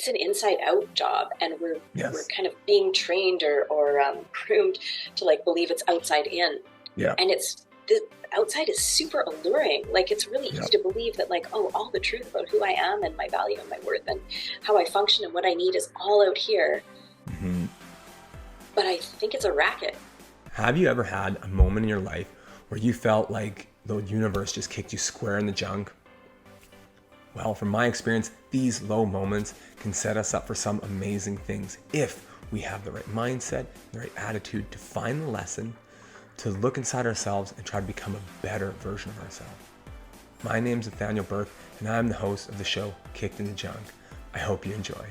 it's an inside out job, and we're Yes. kind of being trained or groomed to like believe it's outside in. Yeah. And it's the outside is super alluring. Like, it's really easy to believe that, like, oh, all the truth about who I am and my value and my worth and how I function and what I need is all out here. Mm-hmm. But I think it's a racket. Have you ever had a moment in your life where you felt like the universe just kicked you square in the junk? Well, from my experience, these low moments can set us up for some amazing things if we have the right mindset, the right attitude to find the lesson, to look inside ourselves and try to become a better version of ourselves. My name's Nathaniel Burke, and I'm the host of the show Kicked in the Junk. I hope you enjoy.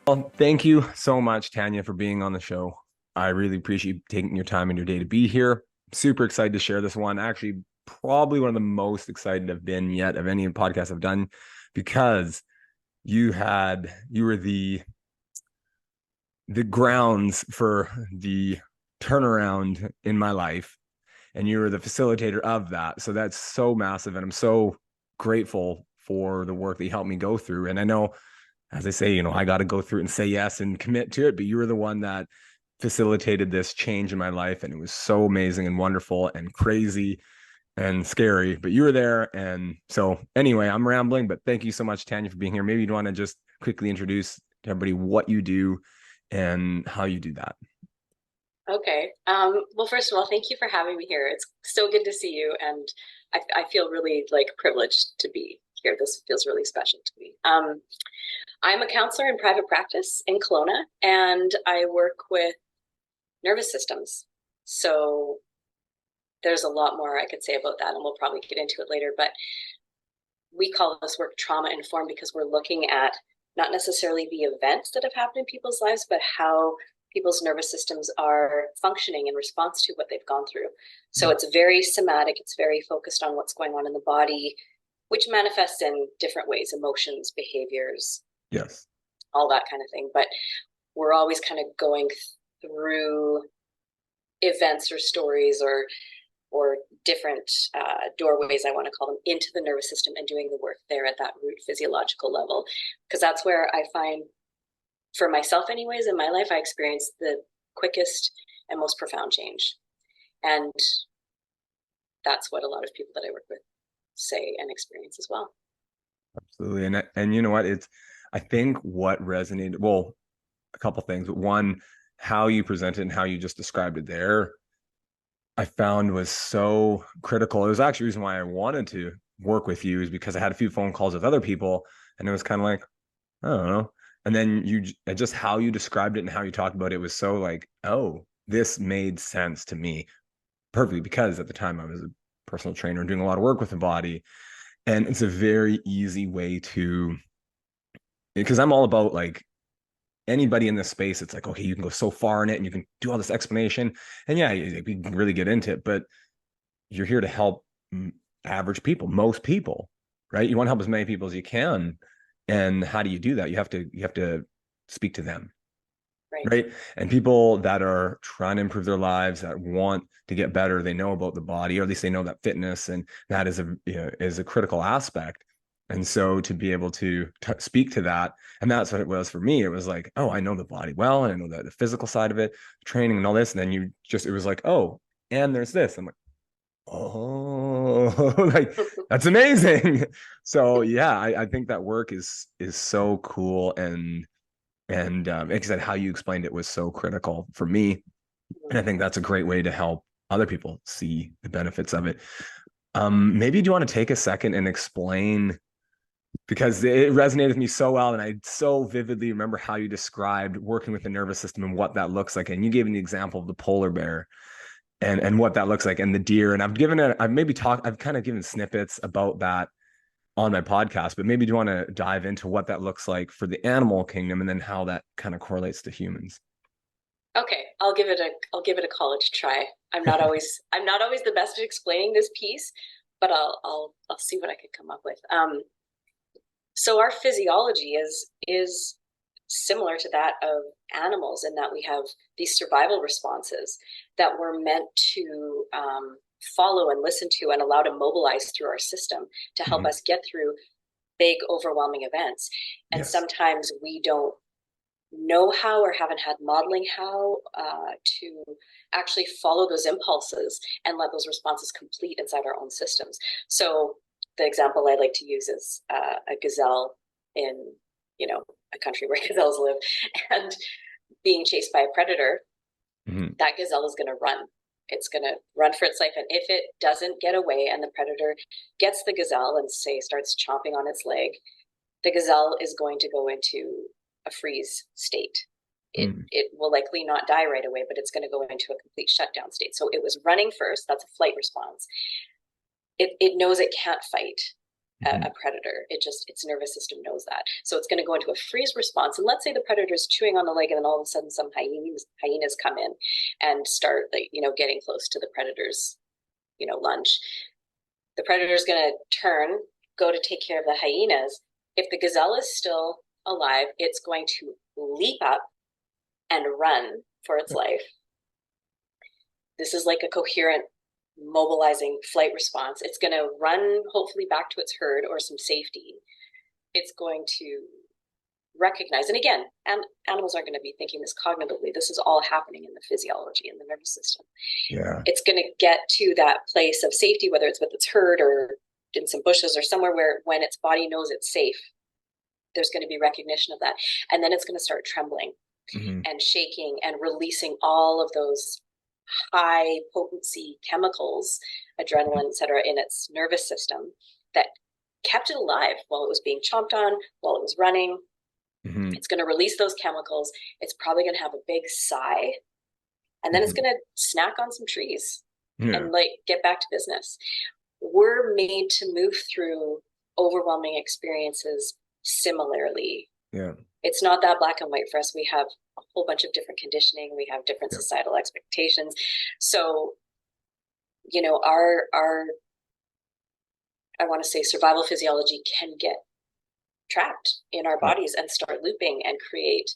Well, thank you so much, Tanya, for being on the show. I really appreciate you taking your time in your day to be here. Super excited to share this one. Actually, probably one of the most excited I've been yet of any podcast I've done, because you were the grounds for the turnaround in my life, and you were the facilitator of that. So that's so massive, and I'm so grateful for the work that you helped me go through. And I know, as I say, I got to go through it and say yes and commit to it, but you were the one that facilitated this change in my life, and it was so amazing and wonderful and crazy and scary, but you were there. And so anyway, I'm rambling, but thank you so much, Tanya, for being here. Maybe you'd want to just quickly introduce to everybody what you do and how you do that. Okay. Well, first of all, thank you for having me here. It's so good to see you, and I feel really like privileged to be here. This feels really special to me. I'm a counselor in private practice in Kelowna, and I work with nervous systems. So there's a lot more I could say about that, and we'll probably get into it later. But we call this work trauma informed because we're looking at not necessarily the events that have happened in people's lives, but how people's nervous systems are functioning in response to what they've gone through. So it's very somatic. It's very focused on what's going on in the body, which manifests in different ways: emotions, behaviors, yes, all that kind of thing. But we're always kind of going through events or stories or different doorways, I want to call them, into the nervous system and doing the work there at that root physiological level. Because that's where I find, for myself anyways, in my life, I experienced the quickest and most profound change. And that's what a lot of people that I work with say and experience as well. Absolutely. And you know what? I think what resonated, well, a couple things, but one, how you presented and how you just described it there, I found was so critical. It was actually the reason why I wanted to work with you, is because I had a few phone calls with other people, and it was kind of like, I don't know. And then just how you described it and how you talked about it was so like, oh, this made sense to me perfectly, because at the time I was a personal trainer doing a lot of work with the body. And it's a very easy way to, because I'm all about like, anybody in this space, it's like, okay, you can go so far in it and you can do all this explanation. And yeah, we can really get into it, but you're here to help average people, most people, right? You want to help as many people as you can. And how do you do that? You have to speak to them. Right. And people that are trying to improve their lives, that want to get better, they know about the body, or at least they know that fitness and that is a critical aaspect. And so to be able to speak to that, and that's what it was for me. It was like, oh, I know the body well, and I know the physical side of it, training and all this. And then it was like, oh, and there's this. I'm like, oh, like that's amazing. So yeah, I think that work is so cool. And like I said, how you explained it was so critical for me. And I think that's a great way to help other people see the benefits of it. Maybe do you want to take a second and explain, because it resonated with me so well, and I so vividly remember how you described working with the nervous system and what that looks like. And you gave me the example of the polar bear and what that looks like, and the deer. And I've kind of given snippets about that on my podcast, but maybe do you want to dive into what that looks like for the animal kingdom, and then how that kind of correlates to humans? Okay, I'll give it a college try. I'm not always the best at explaining this piece, but I'll see what I could come up with. So our physiology is similar to that of animals, in that we have these survival responses that we're meant to follow and listen to and allow to mobilize through our system to help us get through big overwhelming events. And Yes. sometimes we don't know how or haven't had modeling how to actually follow those impulses and let those responses complete inside our own systems. So the example I like to use is a gazelle in, a country where gazelles live, and being chased by a predator. Mm-hmm. That gazelle is going to run. It's going to run for its life. And if it doesn't get away and the predator gets the gazelle and, say, starts chomping on its leg, the gazelle is going to go into a freeze state. It will likely not die right away, but it's going to go into a complete shutdown state. So it was running first. That's a flight response. It knows it can't fight a predator. Its nervous system knows that. So it's going to go into a freeze response. And let's say the predator is chewing on the leg, and then all of a sudden some hyenas come in and start, getting close to the predator's, lunch. The predator is going to turn, go to take care of the hyenas. If the gazelle is still alive, it's going to leap up and run for its life. This is like a coherent, mobilizing flight response. It's going to run, hopefully, back to its herd or some safety. It's going to recognize, and again, animals aren't going to be thinking this cognitively. This is all happening in the physiology, in the nervous system. Yeah. It's going to get to that place of safety, whether it's with its herd or in some bushes or somewhere where, when its body knows it's safe, there's going to be recognition of that. And then it's going to start trembling and shaking and releasing all of those high potency chemicals, adrenaline, et cetera, in its nervous system that kept it alive while it was being chomped on, while it was running. It's going to release those chemicals. It's probably going to have a big sigh, and then it's going to snack on some trees and get back to business. We're made to move through overwhelming experiences similarly. Yeah. It's not that black and white for us. We have a whole bunch of different conditioning. We have different societal expectations. So, our I want to say survival physiology can get trapped in our bodies and start looping and create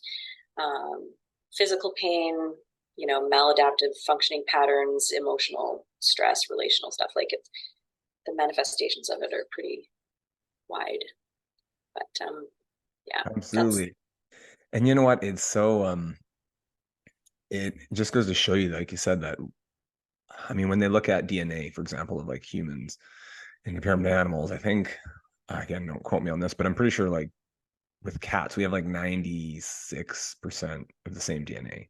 physical pain, maladaptive functioning patterns, emotional stress, relational stuff. Like, the manifestations of it are pretty wide. But yeah, Absolutely. And you know what? It's so it just goes to show you, like you said, that I mean, when they look at DNA, for example, of like humans and compare them to animals, I think, again, don't quote me on this, but I'm pretty sure like with cats, we have like 96% of the same DNA.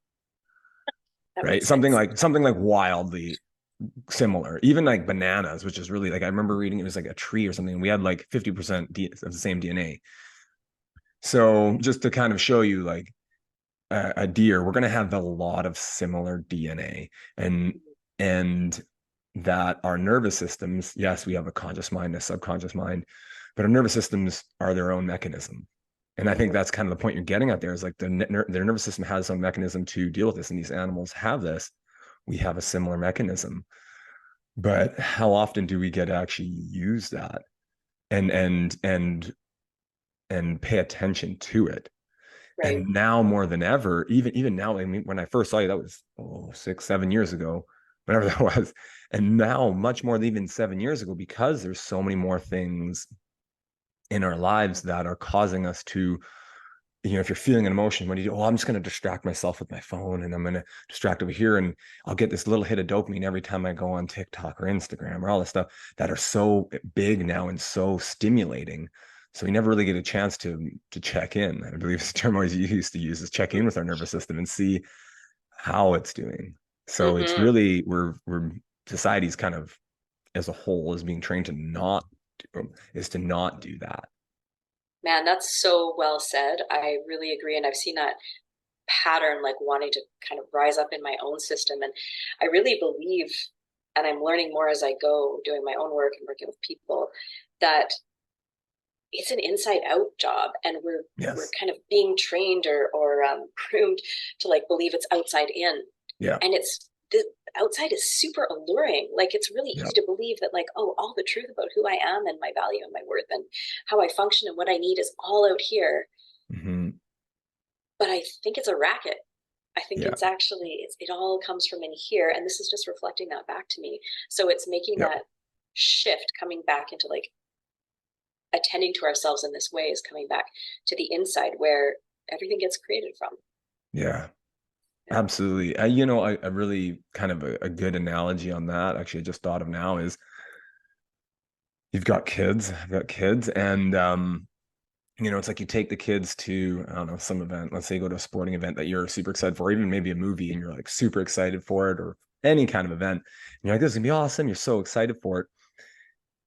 Right? Something like wildly similar. Even like bananas, which is really like, I remember reading it was like a tree or something. We had like 50% of the same DNA. So just to kind of show you, like a deer, we're going to have a lot of similar DNA, and that our nervous systems, yes, we have a conscious mind, a subconscious mind, but our nervous systems are their own mechanism. And I think that's kind of the point you're getting at there, is like their nervous system has some mechanism to deal with this, and these animals have this. We have a similar mechanism, but how often do we get to actually use that and pay attention to it? right. And now more than ever, even now, I mean, when I first saw you, that was 6-7 years ago, whatever that was. And now much more than even 7 years ago, because there's so many more things in our lives that are causing us to, if you're feeling an emotion, what do you do? Oh, I'm just going to distract myself with my phone, and I'm going to distract over here, and I'll get this little hit of dopamine every time I go on TikTok or Instagram or all this stuff that are so big now and so stimulating. So we never really get a chance to check in. I believe it's the term always used to use, is check in with our nervous system and see how it's doing. So it's really, we're society's kind of as a whole is being trained to not do that. Man, that's so well said. I really agree. And I've seen that pattern, like wanting to kind of rise up in my own system. And I really believe, and I'm learning more as I go, doing my own work and working with people, that it's an inside out job. And we're kind of being trained or groomed to like believe it's outside in. Yeah. And the outside is super alluring. Like, it's really easy to believe that, like, oh, all the truth about who I am and my value and my worth and how I function and what I need is all out here. But I think it's a racket. I think it's actually, it all comes from in here. And this is just reflecting that back to me. So it's making that shift, coming back into like attending to ourselves in this way is coming back to the inside where everything gets created from. Yeah, Yeah. absolutely. I really kind of a good analogy on that, actually, I just thought of now is I've got kids, and it's like you take the kids to, I don't know, some event. Let's say you go to a sporting event that you're super excited for, or even maybe a movie and you're like super excited for it, or any kind of event. And you're like, this is gonna be awesome. You're so excited for it.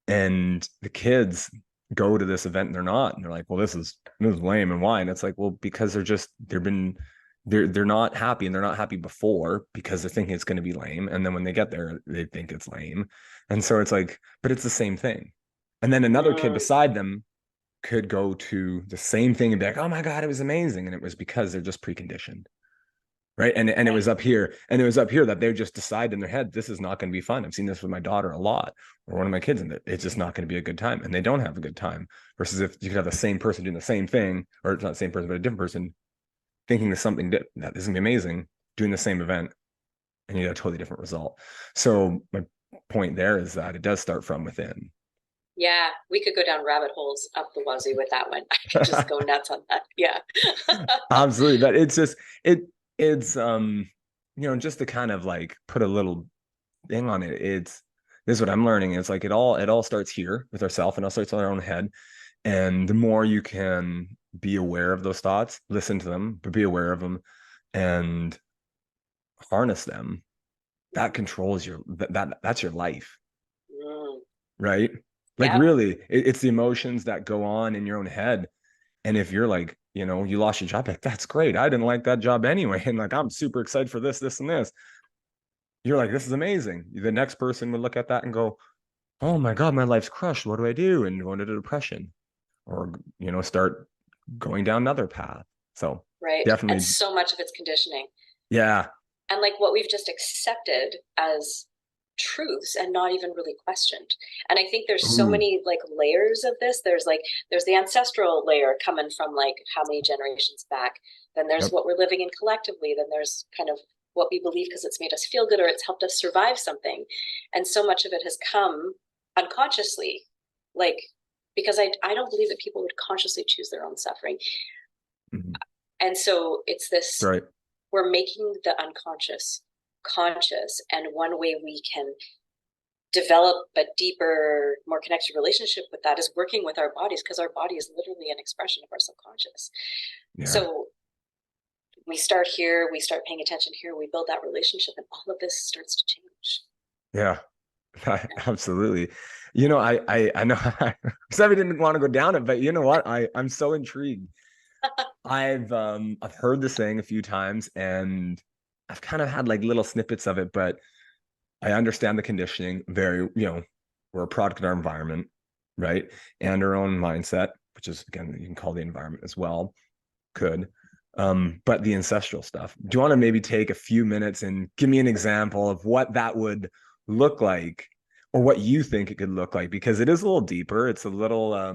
And the kids go to this event and they're not. And they're like, well, this is lame. And why? And it's like, well, because they're not happy, and they're not happy before because they're thinking it's going to be lame. And then when they get there, they think it's lame. And so it's like, but it's the same thing. And then another kid Mm, beside them could go to the same thing and be like, oh my God, it was amazing. And it was because they're just preconditioned. Right. And it right. was up here. And it was up here that they just decide in their head, this is not going to be fun. I've seen this with my daughter a lot, or one of my kids, and it's just not going to be a good time. And they don't have a good time. Versus if you could have the same person doing the same thing, or it's not the same person, but a different person thinking of something that is going to be amazing, doing the same event, and you get a totally different result. So my point there is that it does start from within. Yeah, we could go down rabbit holes up the wazoo with that one. I could just go nuts on that. Yeah. Absolutely. But it's just it's just to kind of like put a little thing on it. This is what I'm learning. It's like it all starts here with ourselves, and it all starts in our own head. And the more you can be aware of those thoughts, listen to them, but be aware of them and harness them, that controls that's your life, Mm, right? Like yep. really, it's the emotions that go on in your own head. And if you're like, you lost your job, like that's great. I didn't like that job anyway. And like I'm super excited for this, and this. You're like, this is amazing. The next person would look at that and go, oh my God, my life's crushed. What do I do? And go into depression, or, start going down another path. So Right. And definitely, so much of it's conditioning. yeah. And like what we've just accepted as truths and not even really questioned. And I think there's so Ooh, many like layers of this. There's the ancestral layer coming from like how many generations back. Then there's yep. what we're living in collectively. Then there's kind of what we believe because it's made us feel good or it's helped us survive something. And so much of it has come unconsciously. Like because I don't believe that people would consciously choose their own suffering. Mhm. And so it's this, Right. we're making the unconscious conscious. And one way we can develop a deeper, more connected relationship with that is working with our bodies, because our body is literally an expression of our subconscious. Yeah. So we start here, we start paying attention here, we build that relationship, and all of this starts to change. Yeah. Yeah. Absolutely. I know Sevi didn't want to go down it, but you know what? I'm so intrigued. I've heard the saying a few times, and I've kind of had like little snippets of it, but I understand the conditioning very, we're a product of our environment, right? And our own mindset, which is again, you can call the environment as well, could. But the ancestral stuff. Do you want to maybe take a few minutes and give me an example of what that would look like, or what you think it could look like? Because it is a little deeper. It's a little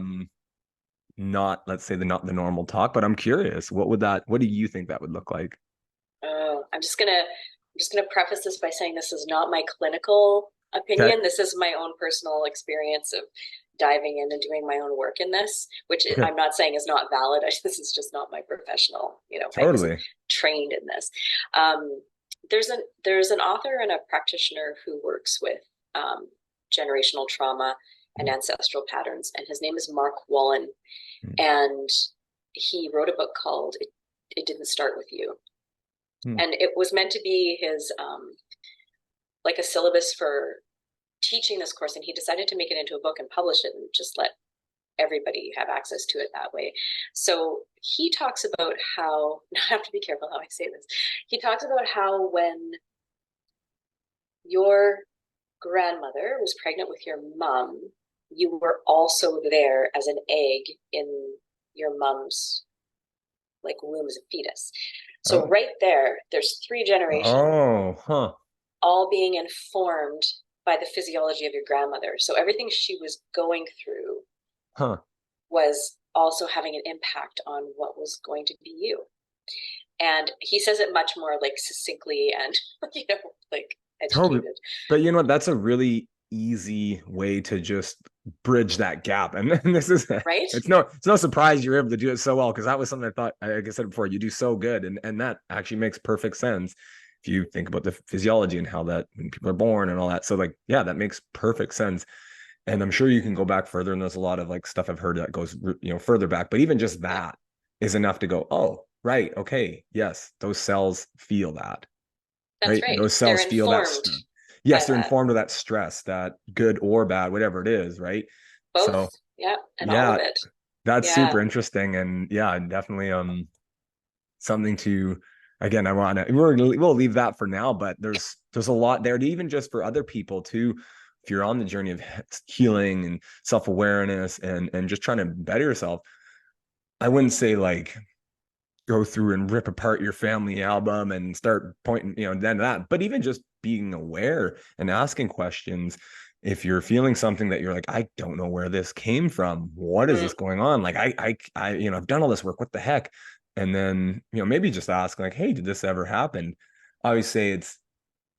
not, let's say, not the normal talk, but I'm curious. What do you think that would look like? I'm just gonna preface this by saying this is not my clinical Okay. opinion. This is my own personal experience of diving in and doing my own work in this, which Okay. I'm not saying is not valid. This is just not my professional. I wasn't Totally. trained in this. Um, there's an author and a practitioner who works with um, generational trauma and ancestral patterns, and his name is Mark Wallen, and he wrote a book called "It Didn't Start with You," Hmm. and it was meant to be his like a syllabus for teaching this course, and he decided to make it into a book and publish it and just let everybody have access to it that way. So he talks about how I have to be careful how I say this. He talks about how when your grandmother was pregnant with your mom, you were also there as an egg in your mom's like womb as a fetus. So Oh. right there, there's three generations Oh, huh. all being informed by the physiology of your grandmother. So everything she was going through Huh. was also having an impact on what was going to be you. And he says it much more like succinctly and like Totally. educated. But you know what? That's a really easy way to just bridge that gap. And this is right? it's no surprise you're able to do it so well, because that was something I thought, like I said before, you do so good, and that actually makes perfect sense if you think about the physiology and how that when people are born and all that. So like, yeah, that makes perfect sense. And I'm sure you can go back further, and there's a lot of like stuff I've heard that goes, you know, further back, but even just Yeah, that is enough to go, oh, right, okay, yes, those cells feel that, that's right? right. Those They're cells feel that informed stress. by Yes, they're that. informed of that stress, that good or bad, whatever it is, right? Both. So Yeah, and all of yeah, it. that's Yeah. super interesting. And yeah, definitely something to, again, I want to, we'll leave that for now, but there's a lot there to, even just for other people too, if you're on the journey of healing and self-awareness and just trying to better yourself. I wouldn't say like go through and rip apart your family album and start pointing, you know, then that, but even just being aware and asking questions. If you're feeling something that you're like, I don't know where this came from, what is Mm, this going on? Like, you know, I've done all this work, what the heck? And then, you know, maybe just ask like, hey, did this ever happen? I always say it's,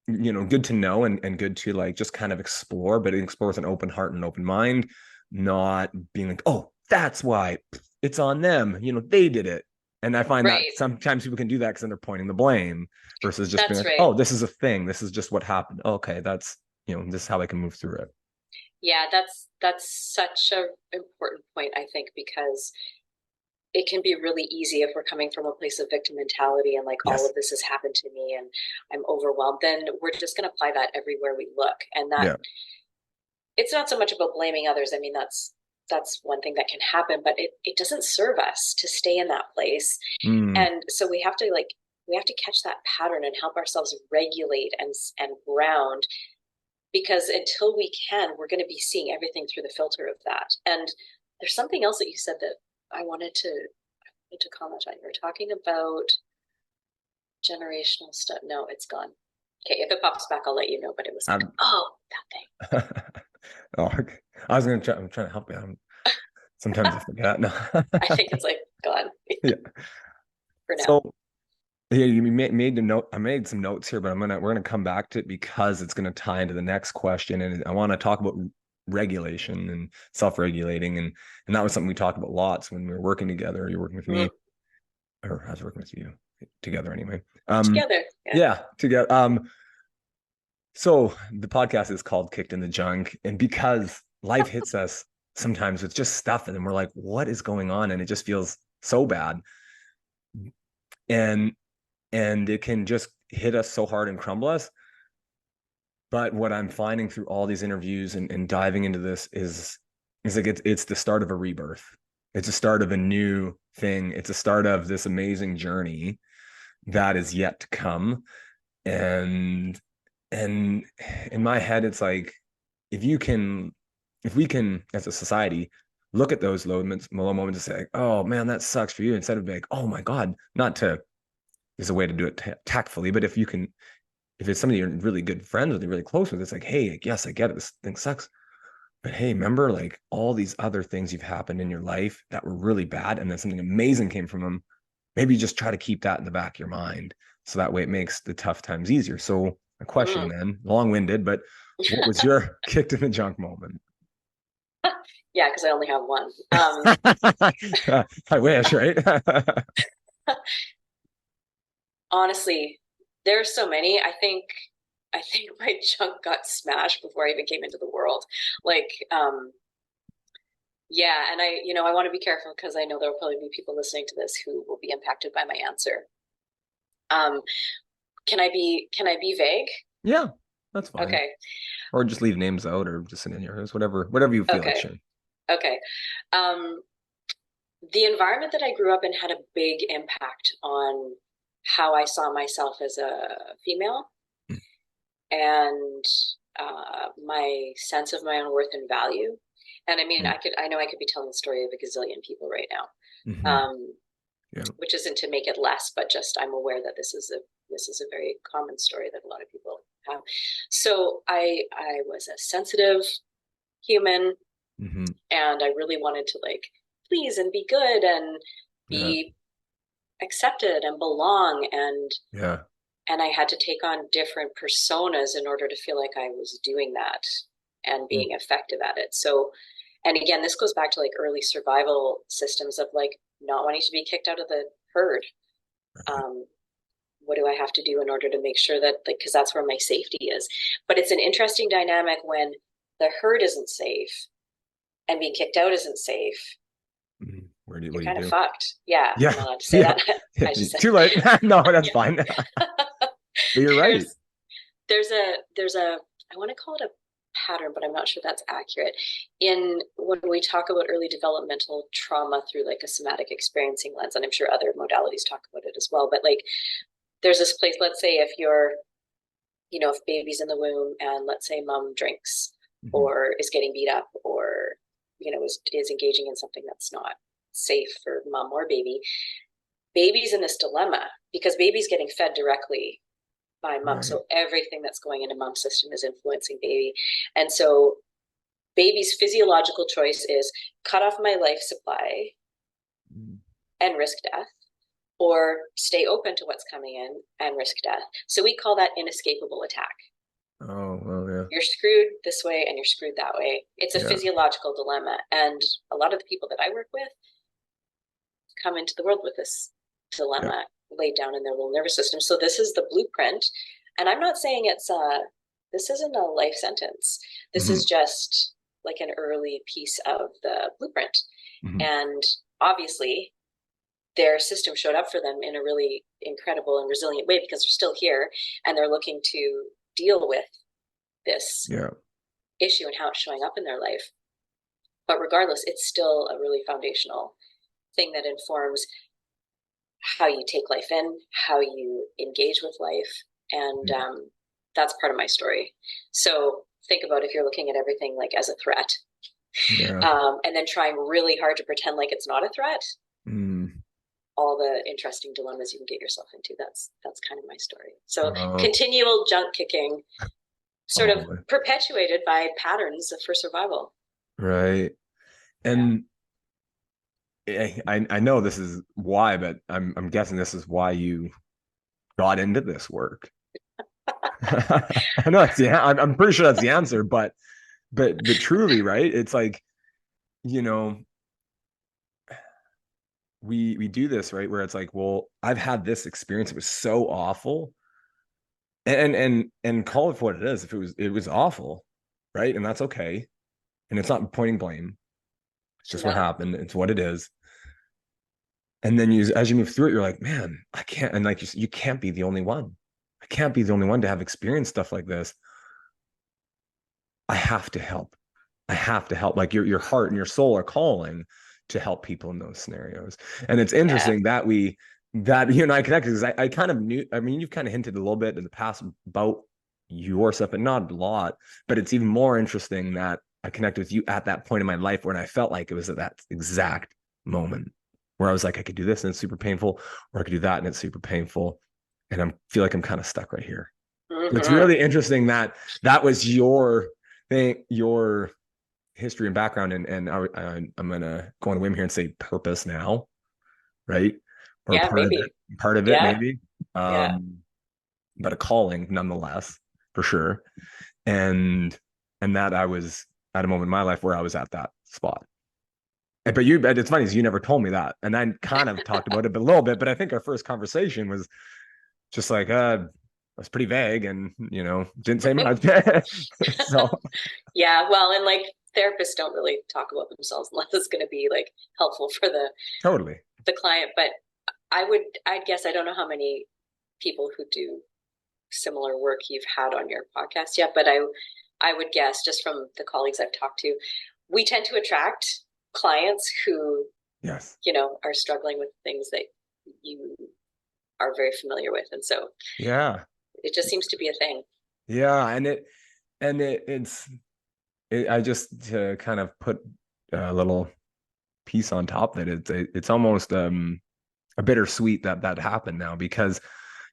you know, good to know, and good to like just kind of explore, but explore with an open heart and open mind, not being like, oh, that's why it's on them, you know, they did it. And I find that right. sometimes people can do that because then they're pointing the blame versus just being That's like, right. oh, this is a thing, this is just what happened, okay, that's, you know, this is how I can move through it. Yeah, that's such a important point, I think, because it can be really easy if we're coming from a place of victim mentality and like all Yes. of this has happened to me and I'm overwhelmed, then we're just going to apply that everywhere we look. And that Yeah. it's not so much about blaming others. I mean, that's one thing that can happen, but it doesn't serve us to stay in that place. Mm, And so we have to catch that pattern and help ourselves regulate and ground, because until we can, we're going to be seeing everything through the filter of that. And there's something else that you said that I wanted to comment on. You were talking about generational stuff. No, it's gone. Okay, if it pops back, I'll let you know. But it was like, I'm oh, that thing. oh, okay. I was gonna try, I'm trying to help you. Sometimes I forget. No. I think it's like gone Yeah. for now. So yeah, you made the note. I made some notes here, but we're gonna come back to it because it's gonna tie into the next question, and I want to talk about regulation and self-regulating, and that was something we talked about lots when we were working together. You're working with Mm. me, or I was working with you together anyway. Together. Yeah. Yeah, together. So the podcast is called Kicked in the Junk, and because life hits us sometimes with just stuff, and then we're like, what is going on? And it just feels so bad, and it can just hit us so hard and crumble us. But what I'm finding through all these interviews and diving into this is like it's the start of a rebirth. It's a start of a new thing. It's a start of this amazing journey that is yet to come. And and in my head, it's like if you can, if we can, as a society, look at those low moments and say, like, oh man, that sucks for you, instead of being like, oh my God, not to, there's a way to do it tactfully, but if you can, if it's somebody you're really good friends with, you're really close with, it's like, hey, yes, I get it. This thing sucks. But hey, remember like all these other things you've happened in your life that were really bad and then something amazing came from them. Maybe just try to keep that in the back of your mind. So that way it makes the tough times easier. So a question Mm. then, long-winded, but what was your kicked in the junk moment? Yeah, because I only have one. I wish, right? Honestly, there are so many. I think my junk got smashed before I even came into the world. Like, yeah, and I want to be careful because I know there'll probably be people listening to this who will be impacted by my answer. Um, can I be vague? Yeah, that's fine. Okay, Or just leave names out or just scenarios, whatever you feel like okay, sharing. okay. Um, the environment that I grew up in had a big impact on how I saw myself as a female and my sense of my own worth and value. And I mean, I know I could be telling the story of a gazillion people right now, Mm-hmm. Yeah. which isn't to make it less, but just I'm aware that this is a very common story that a lot of people have. So I was a sensitive human, Mm-hmm. and I really wanted to like please and be good and Yeah. be accepted and belong, Yeah. and I had to take on different personas in order to feel like I was doing that and being effective at it. So And again, this goes back to like early survival systems of like not wanting to be kicked out of the herd. Um, what do I have to do in order to make sure that, like, because that's where my safety is. But it's an interesting dynamic when the herd isn't safe and being kicked out isn't safe. What do You're you kind of do? fucked. Yeah, I'm Yeah. not allowed to say Yeah. that. I just said, Too late. No, that's yeah. fine. But you're right. there's a I want to call it a pattern, but I'm not sure that's accurate. In when we talk about early developmental trauma through like a somatic experiencing lens, and I'm sure other modalities talk about it as well, but like there's this place, let's say if you're, if baby's in the womb and let's say mom drinks Mhm. or is getting beat up or, is engaging in something that's not safe for mom or baby, baby's in this dilemma because baby's getting fed directly by mom. Right. So everything that's going into mom's system is influencing baby. And so baby's physiological choice is cut off my life supply Mm. and risk death, or stay open to what's coming in and risk death. So we call that inescapable attack. Oh, well, yeah. You're screwed this way and you're screwed that way. It's a Yeah. physiological dilemma. And a lot of the people that I work with come into the world with this Yeah. dilemma laid down in their little nervous system. So this is the blueprint. And I'm not saying this isn't a life sentence. This Mhm. is just like an early piece of the blueprint. Mhm. And obviously their system showed up for them in a really incredible and resilient way because they're still here and they're looking to deal with this Yeah. issue and how it's showing up in their life. But regardless, it's still a really foundational thing that informs how you take life in, how you engage with life. And Yeah. that's part of my story. So think about if you're looking at everything like as a threat, Yeah. and then trying really hard to pretend like it's not a threat, Mm. all the interesting dilemmas you can get yourself into. That's kind of my story. So Oh, continual junk kicking, sort of oh, perpetuated by patterns for survival. right. Yeah. And I know this is why, but I'm guessing this is why you got into this work. I know that's I'm pretty sure that's the answer, but truly, right? It's like, you know, we do this, right? Where it's like, well, I've had this experience. It was so awful. And call it for what it is. If it was awful, right? And that's okay. And it's not pointing blame. It's just what No. happened. It's what it is. And then as you move through it, you're like, man, I can't. And like you can't be the only one. I can't be the only one to have experienced stuff like this. I have to help. I have to help. Like your heart and your soul are calling to help people in those scenarios. And it's Yeah. interesting that you and I connected because I kind of knew. I mean, you've kind of hinted a little bit in the past about your stuff, but not a lot. But it's even more interesting that I connected with you at that point in my life when I felt like it was at that exact moment where I was like, I could do this and it's super painful, or I could do that and it's super painful. And I feel like I'm kind of stuck right here. So it's Mm-hmm. really interesting that that was your thing, your history and background, and I'm gonna go on a whim here and say purpose now, right? Or Yeah, maybe. part of it Yeah. maybe, Yeah. but a calling nonetheless, for sure. And that I was at a moment in my life where I was at that spot. But it's funny is you never told me that, and I kind of talked about it a little bit, but I think our first conversation was just like it was pretty vague and didn't say much. So Yeah. Well, and like therapists don't really talk about themselves unless it's going to be like helpful for totally. the client. But I'd guess, I don't know how many people who do similar work you've had on your podcast yet, but I would guess just from the colleagues I've talked to, we tend to attract clients who, Yes. are struggling with things that you are very familiar with. And so Yeah. it just seems to be a thing. Yeah. I just to kind of put a little piece on top of it's almost a bittersweet that happened now because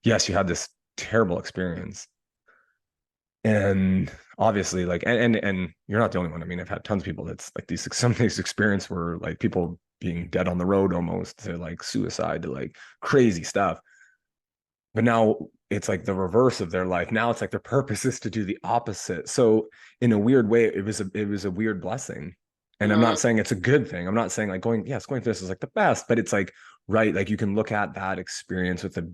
yes, you had this terrible experience. And obviously, like, and you're not the only one. I mean, I've had tons of people that's like some of these experience were like people being dead on the road almost to like suicide to like crazy stuff. But now it's like the reverse of their life. Now it's like their purpose is to do the opposite. So in a weird way, it was a weird blessing And I'm not saying it's a good thing. I'm not saying like going through this is like the best, but it's like, right, like you can look at that experience with a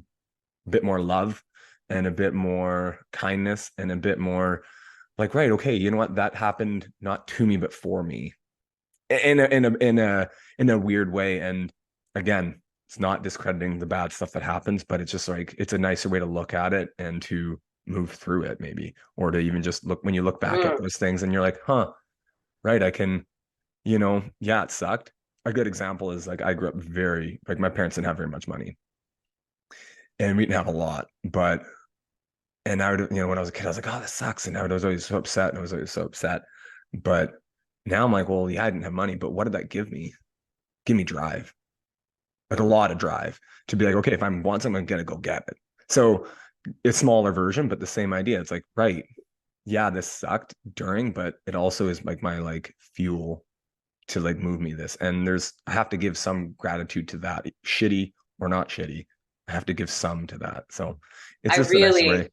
bit more love and a bit more kindness and a bit more like, right, okay, you know what? That happened not to me, but for me in a weird way. And again, it's not discrediting the bad stuff that happens, but it's just like it's a nicer way to look at it and to move through it, maybe, or to even just look when you look back at Mm-hmm. those things and you're like, huh, right, I can, yeah, it sucked. A good example is like I grew up very like my parents didn't have very much money and we didn't have a lot, but and I would, when I was a kid, I was like, oh, this sucks. And I was always so upset. And I was always so upset. But now I'm like, well, yeah, I didn't have money, but what did that give me? Give me drive, like a lot of drive to be like, okay, if I want something, I'm gonna go get it. So it's smaller version, but the same idea. It's like, right, yeah, this sucked during, but it also is like my like fuel to like move me this. And I have to give some gratitude to that, shitty or not shitty. I have to give some to that. So it's I just a nice really way.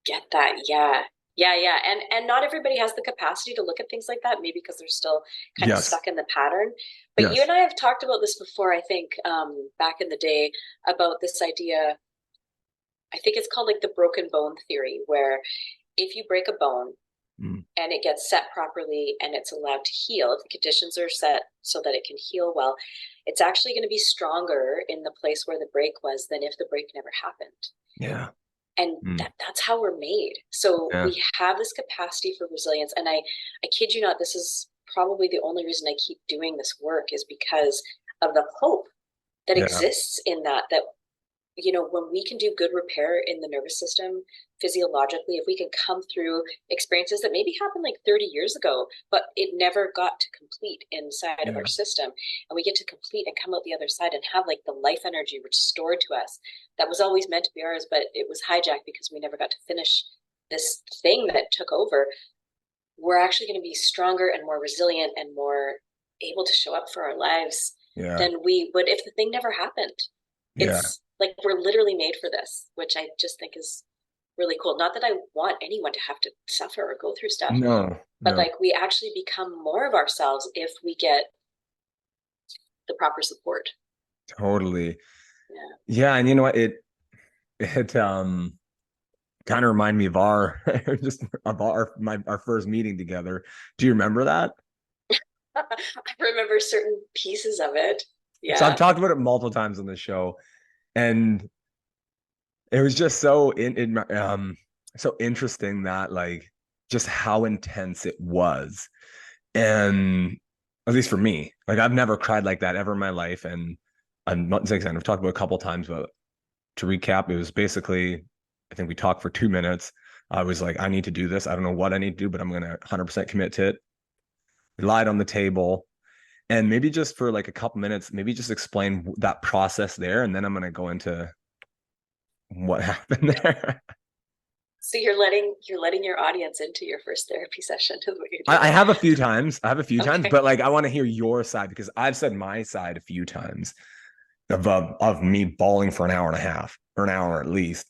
get that. Yeah. Yeah, yeah. And not everybody has the capacity to look at things like that, maybe because they're still kind of Yes. stuck in the pattern. But you Yes. and I have talked about this before, I think, back in the day, about this idea. I think it's called like the broken bone theory, where if you break a bone Mm. and it gets set properly and it's allowed to heal, if the conditions are set so that it can heal well, it's actually going to be stronger in the place where the break was than if the break never happened. Yeah. And Mm. that's how we're made. So Yeah. we have this capacity for resilience. And I kid you not, this is probably the only reason I keep doing this work, is because of the hope that Yeah. exists in that when we can do good repair in the nervous system physiologically, if we can come through experiences that maybe happened like 30 years ago, but it never got to complete inside of our Yeah. system, and we get to complete and come out the other side and have like the life energy restored to us that was always meant to be ours, but it was hijacked because we never got to finish this thing that took over. We're actually going to be stronger and more resilient and more able to show up for our lives Yeah. than we would if the thing never happened. Yeah. It's like we're literally made for this, which I just think is really cool. Not that I want anyone to have to suffer or go through stuff, No, but no, like we actually become more of ourselves if we get the proper support. totally. Yeah. Yeah. And you know what? It kind of reminded me of our just of our first meeting together. Do you remember that? I remember certain pieces of it. So I've Yeah. talked about it multiple times on the show, and it was just so interesting that like just how intense it was. And at least for me, like I've never cried like that ever in my life. And I'm not saying I've talked about it a couple of times, but to recap, it was basically, I think we talked for 2 minutes. I was like, I need to do this. I don't know what I need to do, but I'm going to 100% commit to it. We lied on the table. And maybe just for like a couple minutes, maybe just explain that process there. And then I'm going to go into what happened there. So you're letting your audience into your first therapy session is what you're I doing. have a few times. I have a few times, Okay. but like I want to hear your side because I've said my side a few times of me bawling for an hour and a half or an hour at least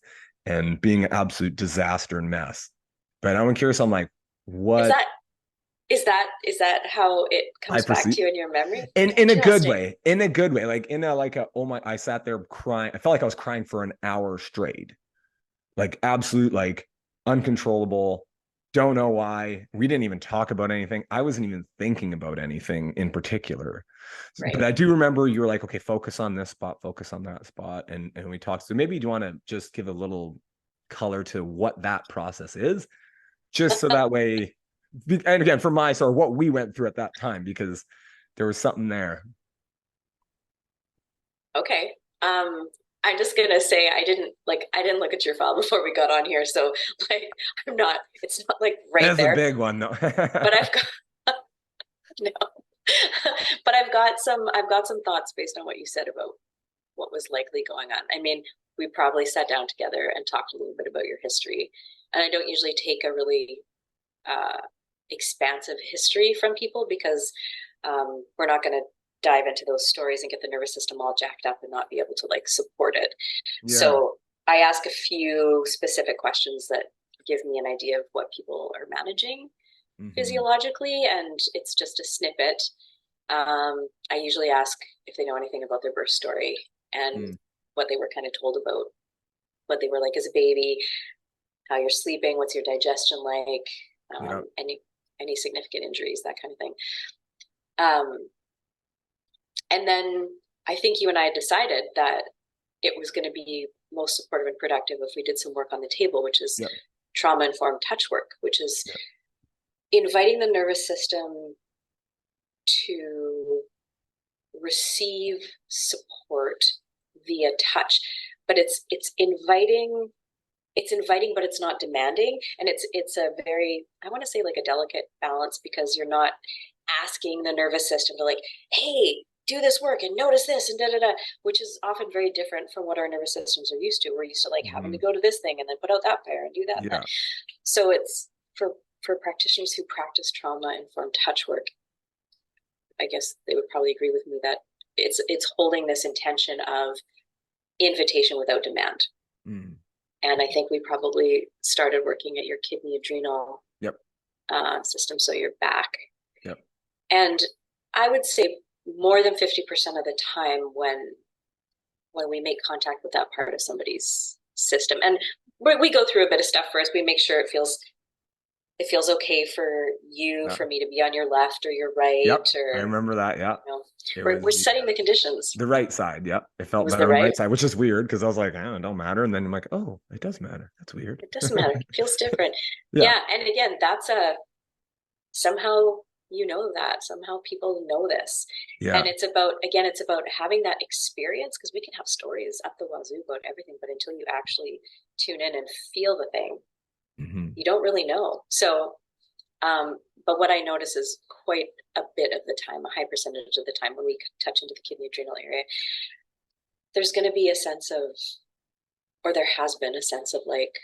and being an absolute disaster and mess. But I'm curious, I'm like, Is what that is that how it I comes back perceive to you in your memory? in a good Interesting. way, in a good way, like in a like a oh my, I sat there crying. I felt like I was crying for an hour straight, like absolute, like uncontrollable. Don't know why. We didn't even talk about anything. I wasn't even thinking about anything in particular. But Right. I do remember you were like, okay, focus on this spot, focus on that spot. And we talked. So maybe you want to just give a little color to what that process is, just so that way, and again, for my sort of what we went through at that time, because there was something there. Okay. I'm just gonna say I didn't look at your file before we got on here, so like it's not like right That's a there. big one, though. But I've got no. But I've got some thoughts based on what you said about what was likely going on. I mean, we probably sat down together and talked a little bit about your history. And I don't usually take a really uh, expansive history from people because we're not going to dive into those stories and get the nervous system all jacked up and not be able to like support it. Yeah. So I ask a few specific questions that give me an idea of what people are managing Hmm. physiologically, and it's just a snippet. I usually ask if they know anything about their birth story and Mm. what they were kind of told about what they were like as a baby, how you're sleeping, what's your digestion like, Yeah. any significant injuries, that kind of thing. Um, and then I think you and I had decided that it was going to be most supportive and productive if we did some work on the table, which is Yeah. trauma-informed touch work, which is Yeah. inviting the nervous system to receive support via touch. But it's inviting, but it's not demanding. And it's a very, I want to say, like a delicate balance, because you're not asking the nervous system to like, hey, do this work and notice this and da da da, which is often very different from what our nervous systems are used to. We're used to like having to Mhm. go to this thing and then put out that fire and do that and that. Yeah. So it's for practitioners who practice trauma informed touch work, I guess they would probably agree with me that it's holding this intention of invitation without demand. Mm. And I think we probably started working at your kidney adrenal Yep. system, so your back. Yep. And I would say more than 50% of the time when we make contact with that part of somebody's system, and we go through a bit of stuff first, we make sure it feels okay for you, Yeah. for me to be on your left or your right, Yep. I or remember that. Yeah. you know, It we're, was we're setting the conditions. the right side. Yep. It It felt was the better on the right. right side, which is weird because I was like, oh, it don't matter. And then I'm like, oh, it does matter. That's weird. It doesn't matter. It feels different. Yeah. Yeah, and again, that's a somehow that somehow people know this, Yeah. and it's about having that experience, because we can have stories up the wazoo about everything, but until you actually tune in and feel the thing, Mm-hmm. you don't really know. So but what I notice is quite a bit of the time, a high percentage of the time, when we touch into the kidney adrenal area, there's going to be a sense of, or there has been a sense of like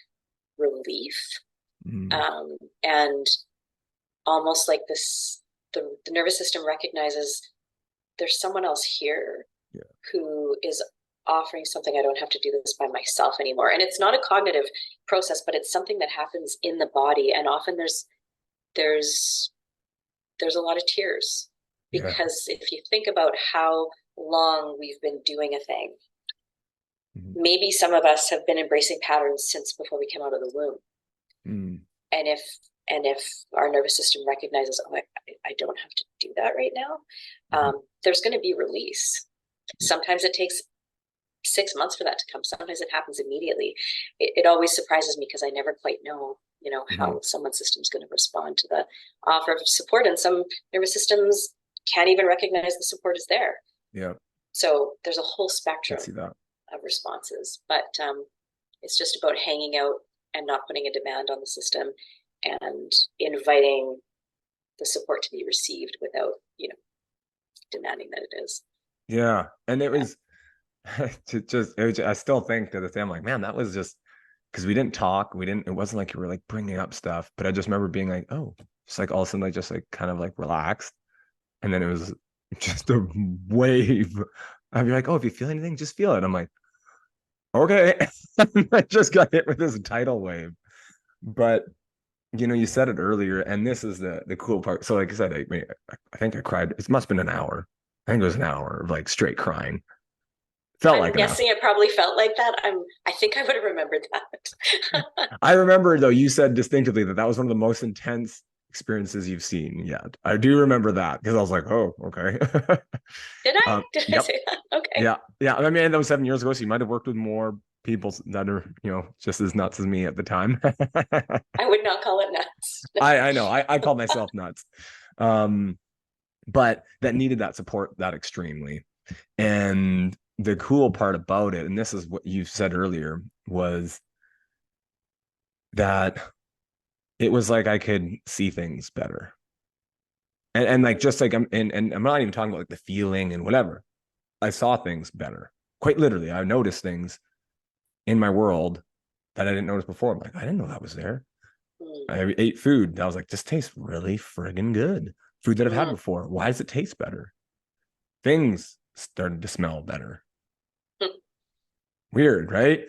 relief, Mm-hmm. and almost like this, the nervous system recognizes there's someone else here, Yeah. who is offering something. I don't have to do this by myself anymore. And it's not a cognitive process, but it's something that happens in the body. And often there's a lot of tears, Yeah. because if you think about how long we've been doing a thing, Mm-hmm. maybe some of us have been embracing patterns since before we came out of the womb. Mm-hmm. And if our nervous system recognizes, oh, I don't have to do that right now, there's going to be release. Sometimes it takes 6 months for that to come. Sometimes it happens immediately. It always surprises me, because I never quite know, how Mm-hmm. someone's system is going to respond to the offer of support. And some nervous systems can't even recognize the support is there. Yeah. So there's a whole I spectrum see that. of responses, but it's just about hanging out and not putting a demand on the system, and inviting the support to be received without, demanding that it is. Yeah. And it Yeah. was I still think to this day, I'm like, man, that was just because we didn't talk. It wasn't like you were like bringing up stuff, but I just remember being like, oh, just like all of a sudden, like just like kind of like relaxed. And then it was just a wave. I'd be like, oh, if you feel anything, just feel it. I'm like, okay. I just got hit with this tidal wave. But you said it earlier, and this is the cool part. So, like I said, I think I cried. It must have been an hour. I think it was an hour of like straight crying. Felt I'm like an hour. guessing it probably felt like that. I think I would have remembered that. I remember though, you said distinctively that was one of the most intense experiences you've seen yet. I do remember that because I was like, oh, okay. Did I? Did I Yep. say that? Okay. Yeah. Yeah. I mean, that was 7 years ago. So you might have worked with more people that are, just as nuts as me at the time. I would not call it nuts. I know. I called myself nuts. But that needed that support that extremely. And the cool part about it, and this is what you said earlier, was that it was like I could see things better. And like just like and I'm not even talking about like the feeling and whatever. I saw things better. Quite literally. I noticed things in my world that I didn't notice before. I'm like, I didn't know that was there. I ate food. I was like, this tastes really friggin' good. Food that I've had before. Why does it taste better? Things started to smell better. Weird, right?